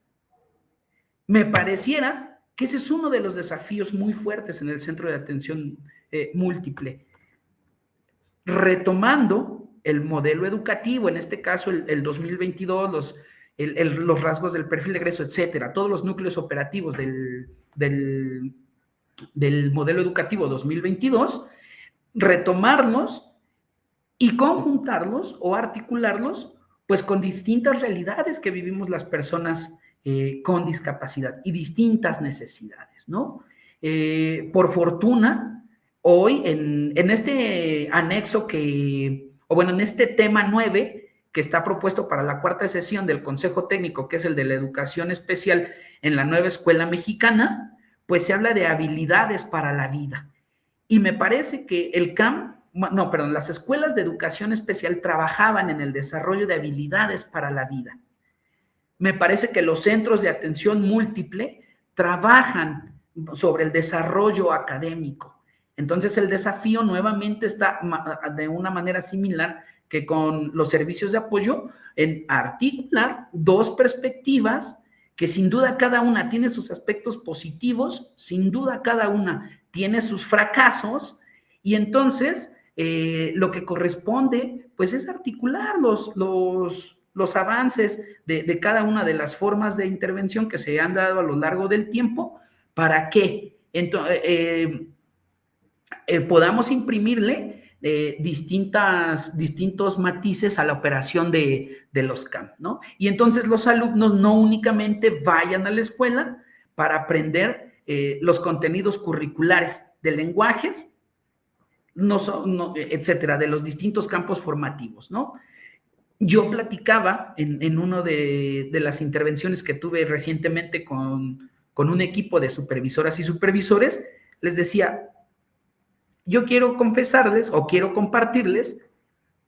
Me pareciera que ese es uno de los desafíos muy fuertes en el centro de atención múltiple. Retomando el modelo educativo, en este caso el 2022, los rasgos del perfil de egreso, etcétera, todos los núcleos operativos del modelo educativo 2022, retomarlos y conjuntarlos o articularlos pues con distintas realidades que vivimos las personas con discapacidad y distintas necesidades, ¿no? Por fortuna, hoy en este anexo en este tema 9 que está propuesto para la cuarta sesión del Consejo Técnico, que es el de la educación especial en la nueva escuela mexicana, pues se habla de habilidades para la vida. Y me parece que las escuelas de educación especial trabajaban en el desarrollo de habilidades para la vida. Me parece que los centros de atención múltiple trabajan sobre el desarrollo académico. Entonces, el desafío nuevamente está de una manera similar que con los servicios de apoyo en articular dos perspectivas que sin duda cada una tiene sus aspectos positivos, sin duda cada una tiene sus fracasos, y entonces lo que corresponde pues es articular los avances de cada una de las formas de intervención que se han dado a lo largo del tiempo para que podamos imprimirle distintos matices a la operación de los CAM, ¿no? Y entonces los alumnos no únicamente vayan a la escuela para aprender los contenidos curriculares de lenguajes, etcétera, de los distintos campos formativos, ¿no? Yo platicaba en una de las intervenciones que tuve recientemente con un equipo de supervisoras y supervisores, les decía, yo quiero confesarles o quiero compartirles,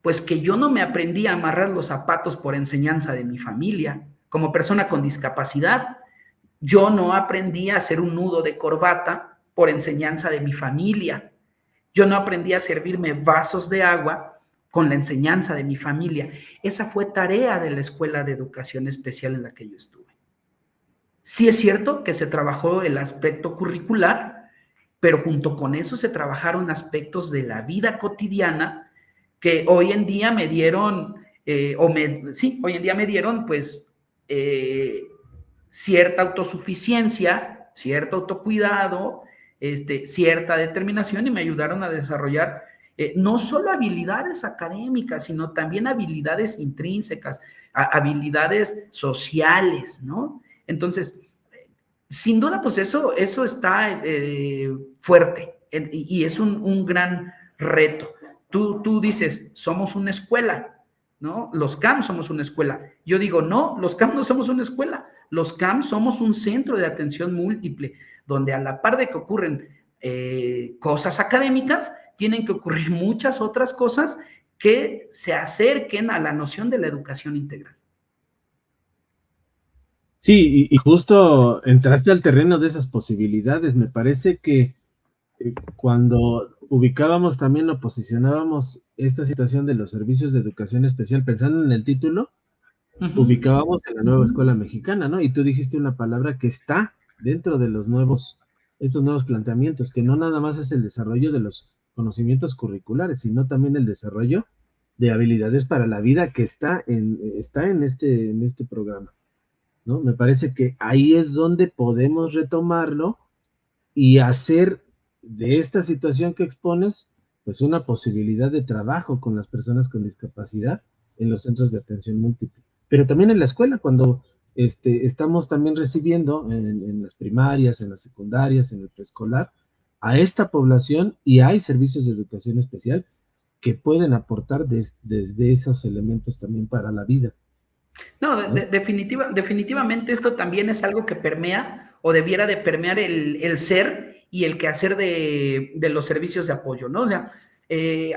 pues que yo no me aprendí a amarrar los zapatos por enseñanza de mi familia. Como persona con discapacidad, yo no aprendí a hacer un nudo de corbata por enseñanza de mi familia. Yo no aprendí a servirme vasos de agua con la enseñanza de mi familia. Esa fue tarea de la Escuela de Educación Especial en la que yo estuve. Sí es cierto que se trabajó el aspecto curricular, pero junto con eso se trabajaron aspectos de la vida cotidiana que hoy en día me dieron, pues cierta autosuficiencia, cierto autocuidado, cierta determinación, y me ayudaron a desarrollar no solo habilidades académicas, sino también habilidades intrínsecas, habilidades sociales, ¿no? Entonces, sin duda, pues eso está fuerte y es un gran reto. Tú dices, somos una escuela, ¿no? Los CAM somos una escuela. Yo digo, no, los CAM no somos una escuela. Los CAM somos un centro de atención múltiple, donde a la par de que ocurren cosas académicas, tienen que ocurrir muchas otras cosas que se acerquen a la noción de la educación integral. Sí, y justo entraste al terreno de esas posibilidades. Me parece que cuando ubicábamos también o posicionábamos esta situación de los servicios de educación especial, pensando en el título, ubicábamos en la nueva escuela mexicana, ¿no? Y tú dijiste una palabra que está dentro de estos nuevos planteamientos, que no nada más es el desarrollo de los conocimientos curriculares, sino también el desarrollo de habilidades para la vida que está en este programa, ¿no? Me parece que ahí es donde podemos retomarlo y hacer de esta situación que expones, pues una posibilidad de trabajo con las personas con discapacidad en los centros de atención múltiple. Pero también en la escuela, cuando estamos también recibiendo en las primarias, en las secundarias, en el preescolar, a esta población, y hay servicios de educación especial que pueden aportar desde esos elementos también para la vida. No, definitivamente esto también es algo que permea o debiera de permear el ser y el quehacer de los servicios de apoyo, ¿no? O sea,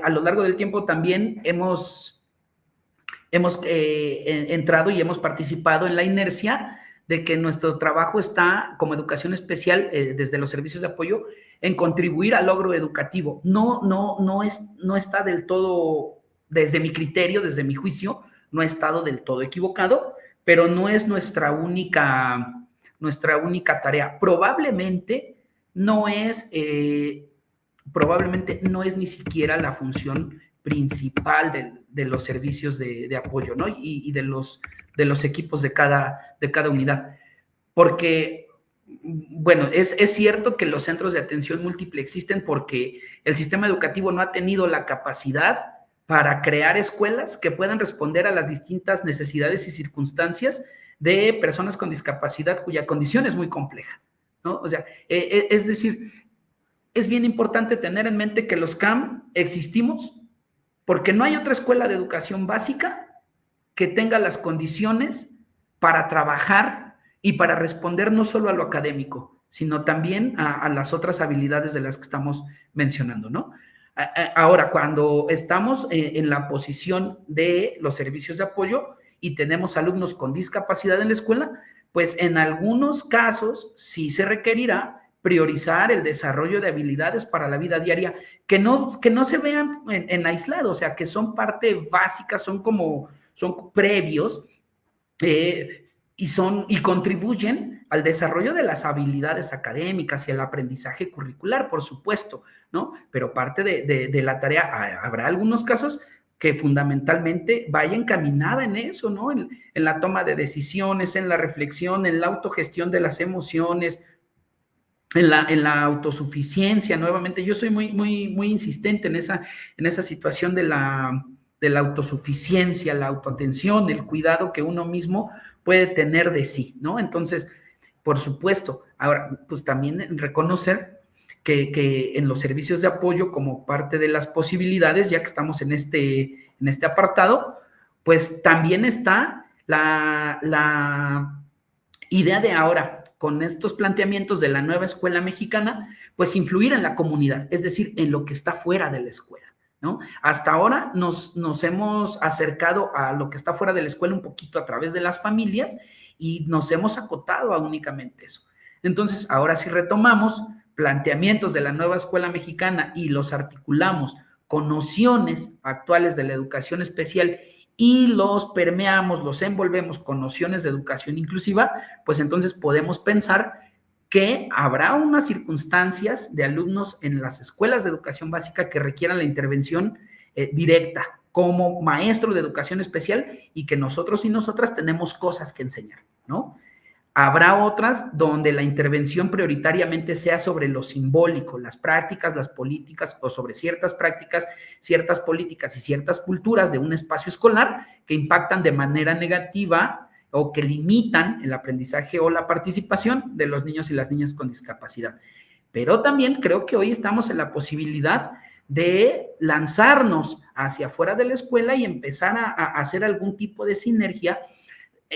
a lo largo del tiempo también hemos hemos entrado y hemos participado en la inercia de que nuestro trabajo está, como educación especial, desde los servicios de apoyo, en contribuir al logro educativo. No está del todo, desde mi criterio, desde mi juicio, no ha estado del todo equivocado, pero no es nuestra única tarea. Probablemente no es ni siquiera la función principal de los servicios de apoyo, ¿no? Y de los equipos de cada unidad. Porque, bueno, es cierto que los centros de atención múltiple existen porque el sistema educativo no ha tenido la capacidad para crear escuelas que puedan responder a las distintas necesidades y circunstancias de personas con discapacidad cuya condición es muy compleja, ¿no? O sea, es decir, es bien importante tener en mente que los CAM existimos porque no hay otra escuela de educación básica que tenga las condiciones para trabajar y para responder no solo a lo académico, sino también a las otras habilidades de las que estamos mencionando, ¿no? Ahora, cuando estamos en la posición de los servicios de apoyo y tenemos alumnos con discapacidad en la escuela, pues en algunos casos sí se requerirá priorizar el desarrollo de habilidades para la vida diaria que no se vean en aislado, o sea, que son parte básica, son previos y contribuyen al desarrollo de las habilidades académicas y el aprendizaje curricular, por supuesto, ¿no? Pero parte de la tarea, habrá algunos casos que fundamentalmente vaya encaminada en eso, ¿no? En la toma de decisiones, en la reflexión, en la autogestión de las emociones, en la autosuficiencia. Nuevamente, yo soy muy insistente en esa situación de la autosuficiencia, la autoatención, el cuidado que uno mismo puede tener de sí, ¿no? Entonces, por supuesto, ahora, pues también reconocer que en los servicios de apoyo, como parte de las posibilidades, ya que estamos en este apartado, pues también está la idea de ahora, con estos planteamientos de la nueva escuela mexicana, pues influir en la comunidad, es decir, en lo que está fuera de la escuela, ¿no? Hasta ahora nos hemos acercado a lo que está fuera de la escuela un poquito a través de las familias y nos hemos acotado a únicamente eso. Entonces, ahora sí retomamos planteamientos de la nueva escuela mexicana y los articulamos con nociones actuales de la educación especial y los permeamos, los envolvemos con nociones de educación inclusiva, pues entonces podemos pensar que habrá unas circunstancias de alumnos en las escuelas de educación básica que requieran la intervención directa como maestro de educación especial y que nosotros y nosotras tenemos cosas que enseñar, ¿no? Habrá otras donde la intervención prioritariamente sea sobre lo simbólico, las prácticas, las políticas o sobre ciertas prácticas, ciertas políticas y ciertas culturas de un espacio escolar que impactan de manera negativa o que limitan el aprendizaje o la participación de los niños y las niñas con discapacidad. Pero también creo que hoy estamos en la posibilidad de lanzarnos hacia afuera de la escuela y empezar a hacer algún tipo de sinergia.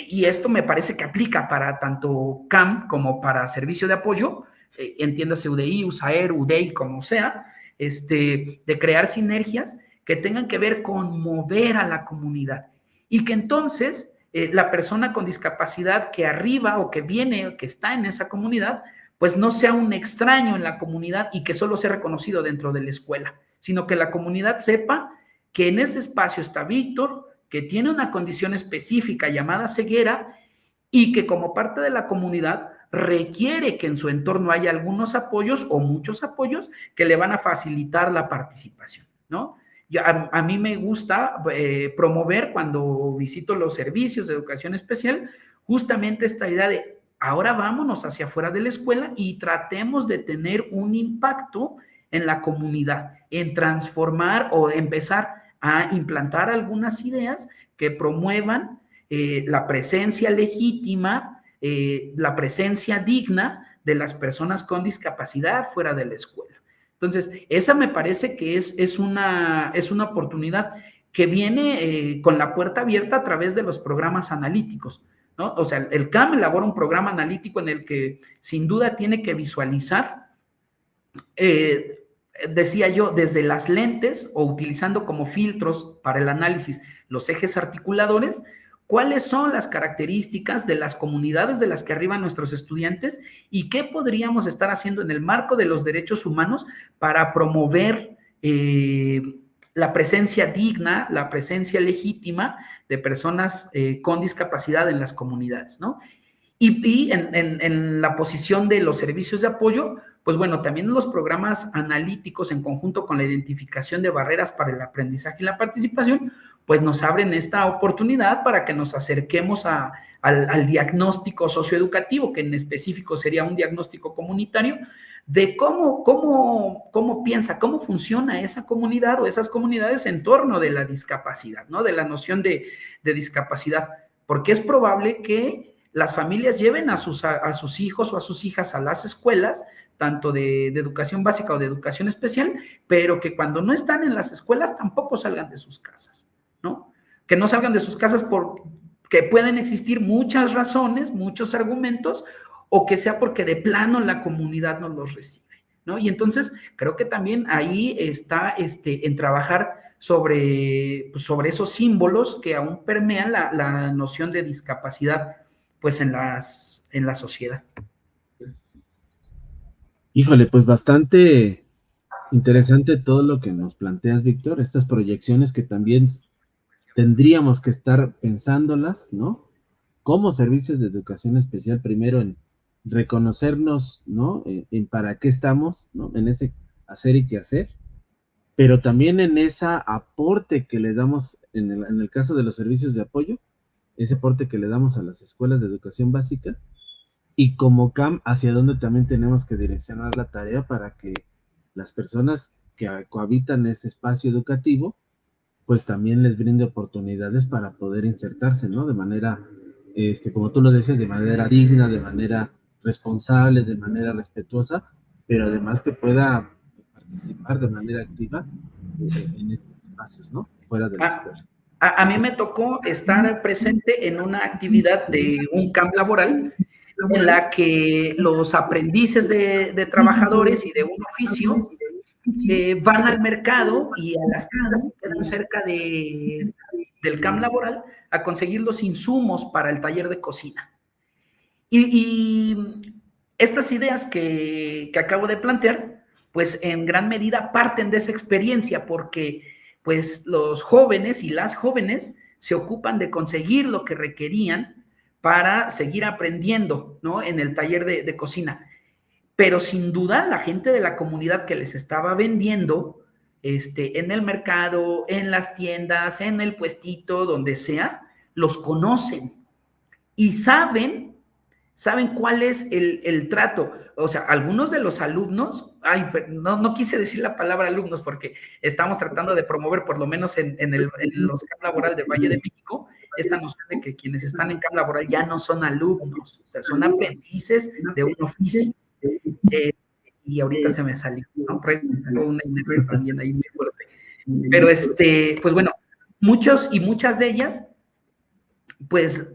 Y esto me parece que aplica para tanto CAM como para servicio de apoyo, entiéndase UDI, USAER, UDEI, como sea, de crear sinergias que tengan que ver con mover a la comunidad y que entonces la persona con discapacidad que arriba o que viene o que está en esa comunidad, pues no sea un extraño en la comunidad y que solo sea reconocido dentro de la escuela, sino que la comunidad sepa que en ese espacio está Víctor, que tiene una condición específica llamada ceguera y que como parte de la comunidad requiere que en su entorno haya algunos apoyos o muchos apoyos que le van a facilitar la participación, ¿no? A mí me gusta promover cuando visito los servicios de educación especial justamente esta idea de ahora vámonos hacia afuera de la escuela y tratemos de tener un impacto en la comunidad, en transformar o empezar a implantar algunas ideas que promuevan la presencia legítima, la presencia digna de las personas con discapacidad fuera de la escuela. Entonces, esa me parece que es una oportunidad que viene con la puerta abierta a través de los programas analíticos, ¿no? O sea, el CAM elabora un programa analítico en el que sin duda tiene que visualizar decía yo, desde las lentes o utilizando como filtros para el análisis los ejes articuladores, cuáles son las características de las comunidades de las que arriban nuestros estudiantes y qué podríamos estar haciendo en el marco de los derechos humanos para promover la presencia digna, la presencia legítima de personas con discapacidad en las comunidades, ¿no? Y en la posición de los servicios de apoyo, pues bueno, también los programas analíticos en conjunto con la identificación de barreras para el aprendizaje y la participación, pues nos abren esta oportunidad para que nos acerquemos al diagnóstico socioeducativo, que en específico sería un diagnóstico comunitario, de cómo piensa, cómo funciona esa comunidad o esas comunidades en torno de la discapacidad, ¿no? De la noción de discapacidad, porque es probable que las familias lleven a sus hijos o a sus hijas a las escuelas, tanto de educación básica o de educación especial, pero que cuando no están en las escuelas tampoco salgan de sus casas, ¿no? Que no salgan de sus casas porque pueden existir muchas razones, muchos argumentos, o que sea porque de plano la comunidad no los recibe, ¿no? Y entonces creo que también ahí está en trabajar sobre esos símbolos que aún permean la noción de discapacidad pues en la sociedad. Híjole, pues bastante interesante todo lo que nos planteas, Víctor, estas proyecciones que también tendríamos que estar pensándolas, ¿no? Como servicios de educación especial, primero en reconocernos, ¿no? En para qué estamos, ¿no? En ese hacer y qué hacer, pero también en ese aporte que le damos, en el caso de los servicios de apoyo, ese aporte que le damos a las escuelas de educación básica, y como CAM, hacia dónde también tenemos que direccionar la tarea para que las personas que cohabitan ese espacio educativo, pues también les brinde oportunidades para poder insertarse, ¿no? De manera, como tú lo dices, de manera digna, de manera responsable, de manera respetuosa, pero además que pueda participar de manera activa en estos espacios, ¿no? Fuera de la escuela. A mí me tocó estar presente en una actividad de un camp laboral en la que los aprendices de trabajadores y de un oficio van al mercado y a las tiendas que quedan cerca del camp laboral a conseguir los insumos para el taller de cocina. Y estas ideas que acabo de plantear, pues en gran medida parten de esa experiencia, porque pues los jóvenes y las jóvenes se ocupan de conseguir lo que requerían para seguir aprendiendo, ¿no? En el taller de cocina. Pero sin duda la gente de la comunidad que les estaba vendiendo en el mercado, en las tiendas, en el puestito, donde sea, los conocen y saben cuál es el trato. O sea, algunos de los alumnos, no quise decir la palabra alumnos porque estamos tratando de promover, por lo menos en los camp laboral de Valle de México, esta noción de que quienes están en camp laboral ya no son alumnos, o sea, son aprendices de un oficio. Y ahorita se me salió, ¿no? Traigo una inercia también ahí muy fuerte. Pero pues bueno, muchos y muchas de ellas, pues,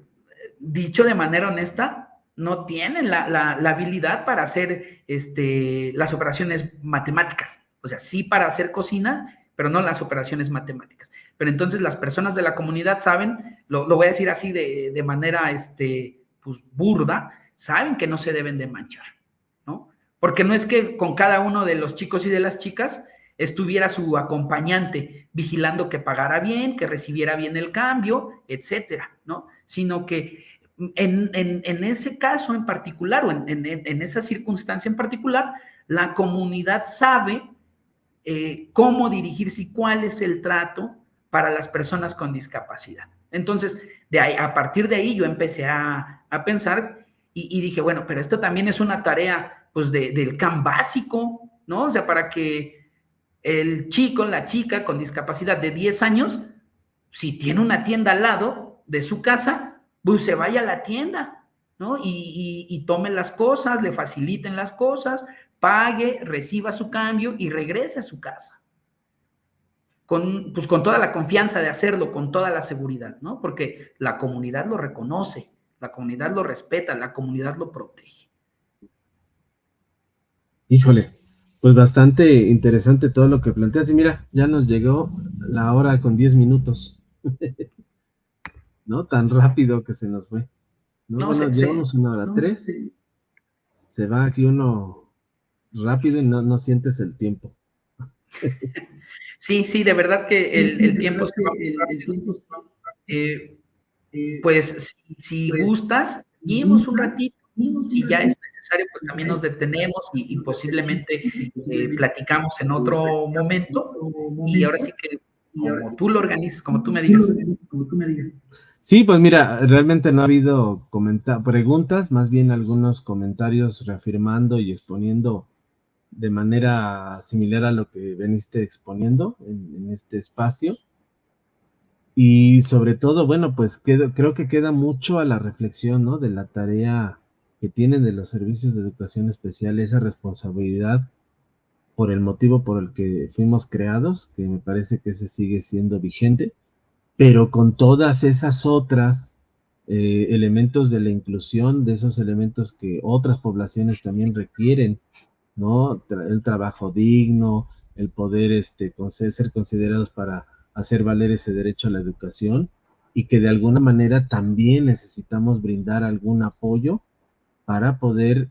dicho de manera honesta, no tienen la habilidad para hacer las operaciones matemáticas. O sea, sí para hacer cocina, pero no las operaciones matemáticas. Pero entonces las personas de la comunidad saben, lo voy a decir así de manera pues burda, saben que no se deben de manchar, ¿no? Porque no es que con cada uno de los chicos y de las chicas estuviera su acompañante vigilando que pagara bien, que recibiera bien el cambio, etcétera, ¿no? Sino que en ese caso en particular o en esa circunstancia en particular, la comunidad sabe cómo dirigirse y cuál es el trato para las personas con discapacidad. Entonces, a partir de ahí yo empecé a pensar y dije, bueno, pero esto también es una tarea pues del CAM básico, ¿no? O sea, para que el chico, la chica con discapacidad de 10 años, si tiene una tienda al lado de su casa, pues se vaya a la tienda, ¿no? Y tome las cosas, le faciliten las cosas, pague, reciba su cambio y regrese a su casa. Con toda la confianza de hacerlo, con toda la seguridad, ¿no? Porque la comunidad lo reconoce, la comunidad lo respeta, la comunidad lo protege. Híjole, Pues bastante interesante todo lo que planteas. Y mira, ya nos llegó la hora con 10 minutos, ¿no? Tan rápido que se nos fue, ¿no? No, Bueno, llevamos una hora tres, se va aquí uno rápido y no sientes el tiempo. Sí, sí, de verdad que el tiempo se va muy rápido. Pues si gustas, seguimos un ratito. Si ya es necesario, pues también nos detenemos y posiblemente platicamos en otro momento. Y ahora sí que como tú lo organizes, como tú me digas. Sí, pues mira, realmente no ha habido preguntas, más bien algunos comentarios reafirmando y exponiendo de manera similar a lo que veniste exponiendo en este espacio. Y sobre todo, bueno, pues creo que queda mucho a la reflexión, ¿no? De la tarea que tienen de los servicios de educación especial, esa responsabilidad por el motivo por el que fuimos creados, que me parece que ese sigue siendo vigente, pero con todas esas otras elementos de la inclusión, de esos elementos que otras poblaciones también requieren, ¿no? El trabajo digno, el poder ser considerados para hacer valer ese derecho a la educación y que de alguna manera también necesitamos brindar algún apoyo para poder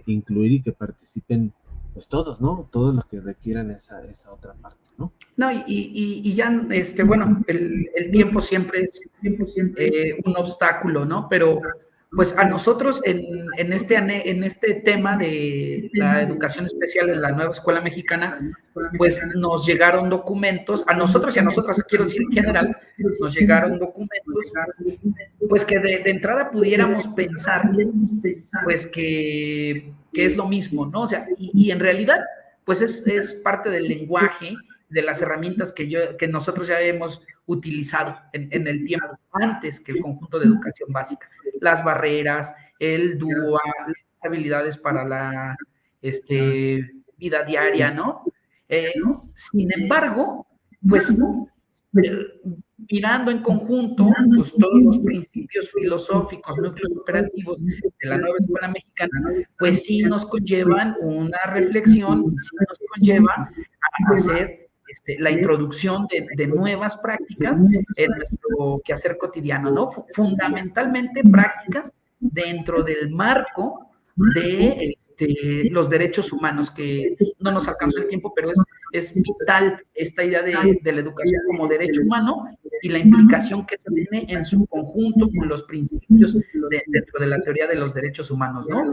incluir y que participen pues todos, ¿no? Todos los que requieran esa otra parte, ¿no? No, y ya, bueno, el tiempo siempre es un obstáculo, ¿no? Pero pues a nosotros en este tema de la educación especial en la nueva escuela mexicana, pues nos llegaron documentos, a nosotros y a nosotras, quiero decir en general, nos llegaron documentos, pues que de entrada pudiéramos pensar, pues que es lo mismo, ¿no? O sea, y en realidad, pues es parte del lenguaje, de las herramientas que nosotros ya hemos utilizado en el tiempo, antes que el conjunto de educación básica. Las barreras, el DUA, las habilidades para la vida diaria, ¿no? Sin embargo, pues mirando en conjunto, pues todos los principios filosóficos, núcleos operativos de la nueva escuela mexicana, pues sí nos conllevan una reflexión, sí nos conlleva a hacer la introducción de nuevas prácticas en nuestro quehacer cotidiano, ¿no? Fundamentalmente prácticas dentro del marco de los derechos humanos, que no nos alcanzó el tiempo, pero es vital esta idea de la educación como derecho humano y la implicación que tiene en su conjunto con los principios dentro de la teoría de los derechos humanos, ¿no?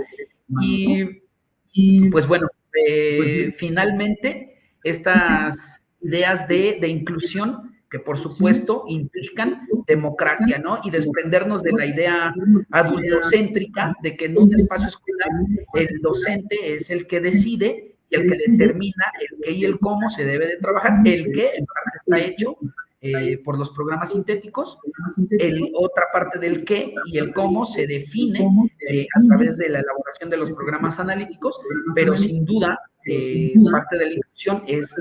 Y pues bueno, finalmente estas ideas de inclusión que por supuesto implican democracia, ¿no? Y desprendernos de la idea adultocéntrica de que en un espacio escolar el docente es el que decide y el que determina el qué y el cómo se debe de trabajar, el qué en parte está hecho por los programas sintéticos, otra parte del qué y el cómo se define a través de la elaboración de los programas analíticos, pero sin duda parte de la inclusión es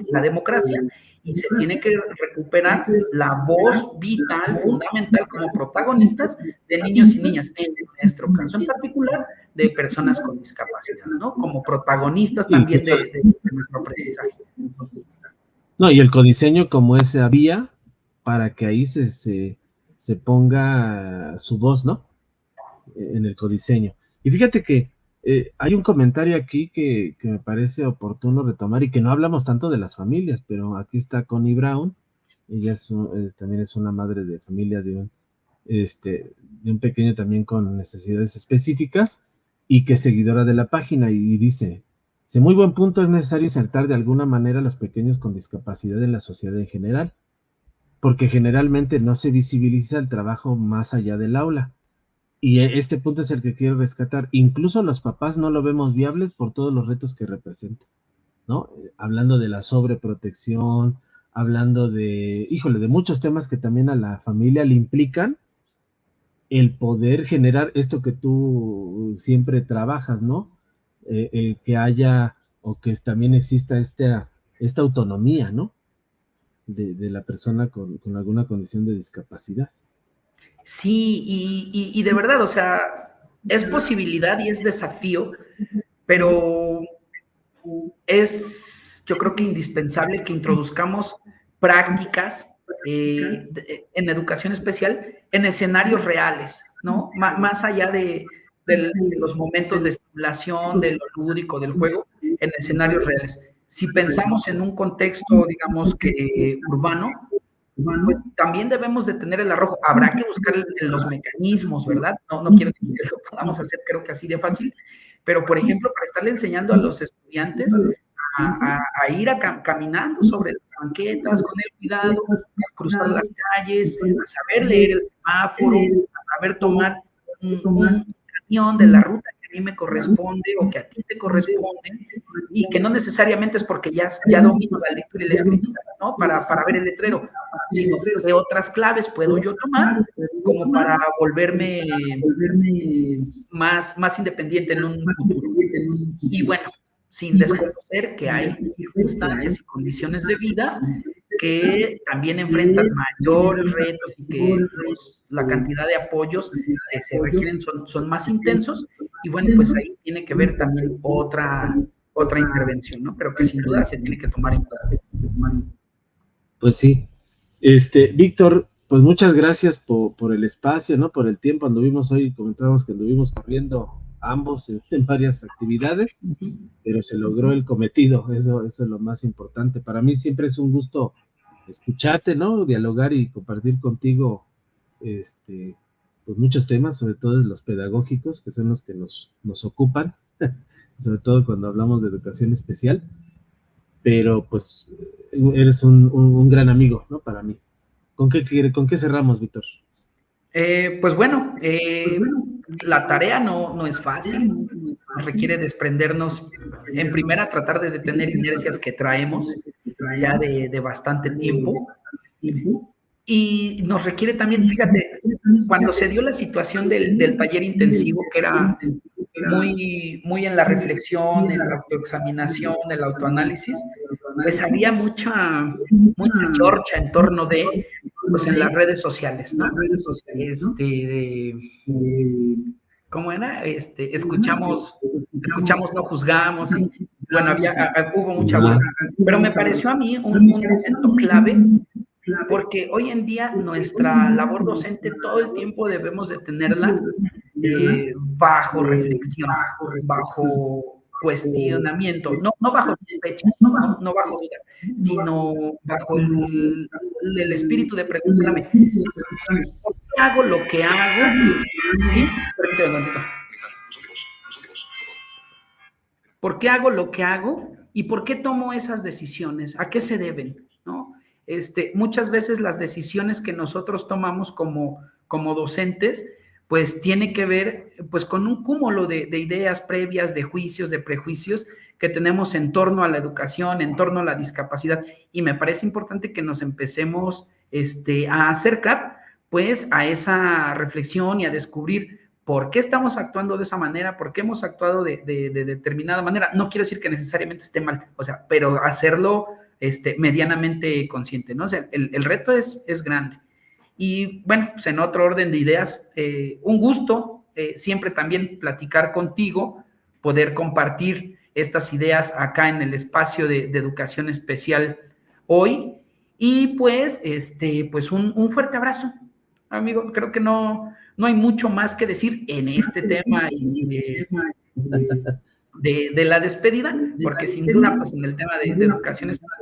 la democracia y se tiene que recuperar la voz vital, fundamental como protagonistas de niños y niñas, en nuestro caso en particular, de personas con discapacidad, ¿no? Como protagonistas también de nuestro aprendizaje. No, y el codiseño como esa vía para que ahí se ponga su voz, ¿no? En el codiseño. Y fíjate que hay un comentario aquí que me parece oportuno retomar y que no hablamos tanto de las familias, pero aquí está Connie Brown, ella también es una madre de familia de un pequeño también con necesidades específicas y que es seguidora de la página y dice, muy buen punto, es necesario insertar de alguna manera a los pequeños con discapacidad en la sociedad en general, porque generalmente no se visibiliza el trabajo más allá del aula. Y este punto es el que quiero rescatar. Incluso los papás no lo vemos viable por todos los retos que representa, ¿no? Hablando de la sobreprotección, hablando de muchos temas que también a la familia le implican el poder generar esto que tú siempre trabajas, ¿no? Que haya o que también exista esta autonomía, ¿no? De la persona con alguna condición de discapacidad. Sí, y de verdad, o sea, es posibilidad y es desafío, pero es, yo creo que indispensable que introduzcamos prácticas en educación especial en escenarios reales, ¿no? Más allá de los momentos de estimulación, de lo lúdico, del juego, en escenarios reales. Si pensamos en un contexto, digamos que urbano, pues también debemos de tener el arrojo. Habrá que buscar los mecanismos, ¿verdad? No quiero decir que lo podamos hacer, creo que así de fácil, pero por ejemplo, para estarle enseñando a los estudiantes a ir caminando sobre las banquetas con el cuidado, a cruzar las calles, a saber leer el semáforo, a saber tomar un camión de la ruta que a mí me corresponde o que a ti te corresponde, y que no necesariamente es porque ya domino la lectura y la escritura, ¿no? Para ver el letrero, sino de otras claves puedo yo tomar como para volverme más independiente en un futuro. Y bueno, sin desconocer que hay circunstancias y condiciones de vida que también enfrentan mayores retos y que la cantidad de apoyos que se requieren son más intensos, y bueno, pues ahí tiene que ver también otra intervención, ¿no? Pero que sin duda se tiene que tomar en cuenta. Pues sí. Víctor, pues muchas gracias por el espacio, ¿no? Por el tiempo. Anduvimos hoy, comentábamos que anduvimos corriendo ambos en varias actividades, pero se logró el cometido. Eso es lo más importante. Para mí siempre es un gusto escucharte, ¿no? Dialogar y compartir contigo, pues muchos temas, sobre todo los pedagógicos, que son los que nos ocupan, sobre todo cuando hablamos de educación especial. Pero pues eres un gran amigo, ¿no? Para mí. ¿Con qué cerramos, Víctor? Pues bueno, la tarea no es fácil, requiere desprendernos, en primera, tratar de detener inercias que traemos ya de bastante tiempo, y nos requiere también, fíjate, cuando se dio la situación del taller intensivo, que era muy en la reflexión, en la autoexaminación, el autoanálisis, pues había mucha chorcha en torno de, pues en las redes sociales, ¿no? ¿Cómo era? Escuchamos, no juzgamos, y bueno, hubo mucha burla, pero me pareció a mí un momento clave, porque hoy en día nuestra labor docente todo el tiempo debemos de tenerla bajo reflexión, bajo cuestionamiento, no bajo sospecha, no bajo duda, sino bajo el espíritu de preguntarme, ¿por qué hago lo que hago? ¿Sí? Permíteme un tantito. ¿Por qué hago lo que hago? ¿Y por qué tomo esas decisiones? ¿A qué se deben? ¿No? Muchas veces las decisiones que nosotros tomamos como docentes, pues tiene que ver pues con un cúmulo de ideas previas, de juicios, de prejuicios que tenemos en torno a la educación, en torno a la discapacidad, y me parece importante que nos empecemos a acercar pues a esa reflexión y a descubrir por qué estamos actuando de esa manera, por qué hemos actuado de determinada manera. No quiero decir que necesariamente esté mal, o sea, pero hacerlo medianamente consciente, ¿no? O sea, el reto es grande. Y bueno, pues en otro orden de ideas, un gusto siempre también platicar contigo, poder compartir estas ideas acá en el espacio de educación especial hoy, y pues, pues un fuerte abrazo, amigo. Creo que no hay mucho más que decir en este tema de la despedida, porque sin duda, pues en el tema de educación especial,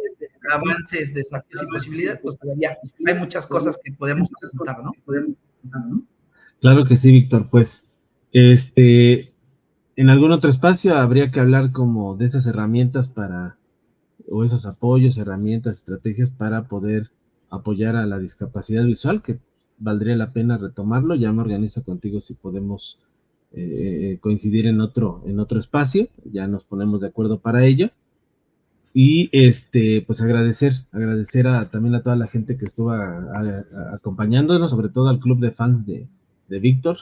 avances, desafíos y posibilidades, pues todavía hay muchas cosas que podemos contar, ¿no? Claro que sí, Víctor. Pues, en algún otro espacio habría que hablar como de esas herramientas o esos apoyos, herramientas, estrategias para poder apoyar a la discapacidad visual, que valdría la pena retomarlo. Ya me organizo contigo si podemos coincidir en otro espacio, ya nos ponemos de acuerdo para ello. Y pues agradecer también a toda la gente que estuvo acompañándonos, sobre todo al club de fans de Víctor,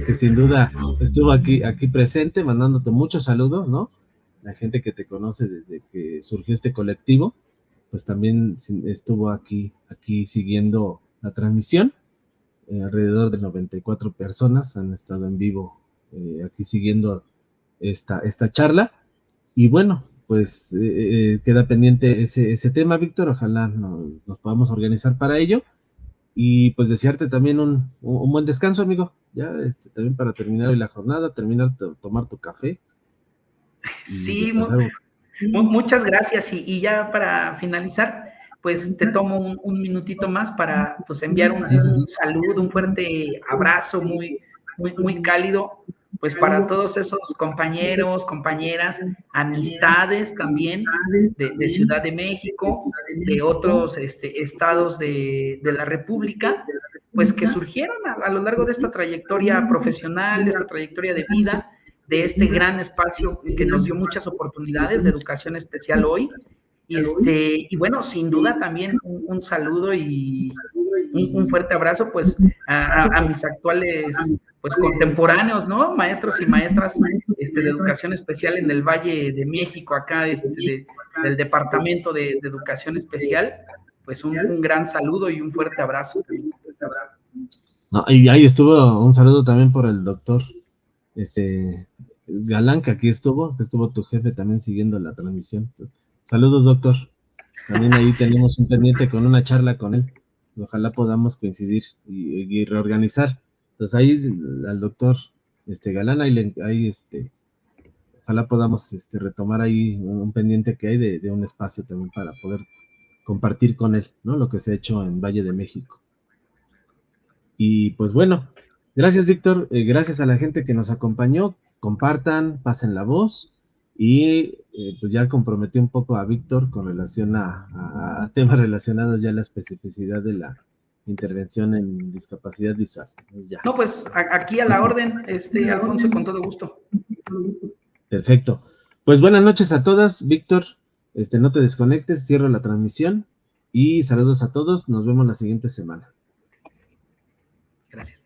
que sin duda estuvo aquí presente, mandándote muchos saludos, ¿no? La gente que te conoce desde que surgió este colectivo, pues también estuvo aquí siguiendo la transmisión. Alrededor de 94 personas han estado en vivo aquí siguiendo esta charla. Y bueno, pues queda pendiente ese tema, Víctor. Ojalá nos podamos organizar para ello. Y pues desearte también un buen descanso, amigo. Ya, también para terminar hoy la jornada, tomar tu café y Sí, descansar. muchas gracias. Y ya para finalizar, pues te tomo un minutito más para pues enviar un saludo, un fuerte abrazo muy cálido, pues para todos esos compañeros, compañeras, amistades también de Ciudad de México, de otros estados de la República, pues que surgieron a lo largo de esta trayectoria profesional, de esta trayectoria de vida, de este gran espacio que nos dio muchas oportunidades de educación especial hoy. Y bueno, sin duda también un saludo y un fuerte abrazo pues a mis actuales pues contemporáneos, ¿no? Maestros y maestras de educación especial en el Valle de México, acá del Departamento de Educación Especial, pues un gran saludo y un fuerte abrazo. No, y ahí estuvo un saludo también por el doctor Galán, que aquí que estuvo tu jefe también siguiendo la transmisión. Saludos, doctor. También ahí tenemos un pendiente con una charla con él. Ojalá podamos coincidir y reorganizar. Entonces ahí al doctor Galán, ojalá podamos retomar ahí un pendiente que hay de un espacio también para poder compartir con él, ¿no? Lo que se ha hecho en Valle de México. Y pues bueno, gracias, Víctor, gracias a la gente que nos acompañó, compartan, pasen la voz, y pues ya comprometí un poco a Víctor con relación a temas relacionados ya a la especificidad de la intervención en discapacidad visual. Ya. No, pues aquí a la orden, Alfonso, con todo gusto. Perfecto. Pues buenas noches a todas, Víctor, no te desconectes, cierro la transmisión y saludos a todos, nos vemos la siguiente semana. Gracias.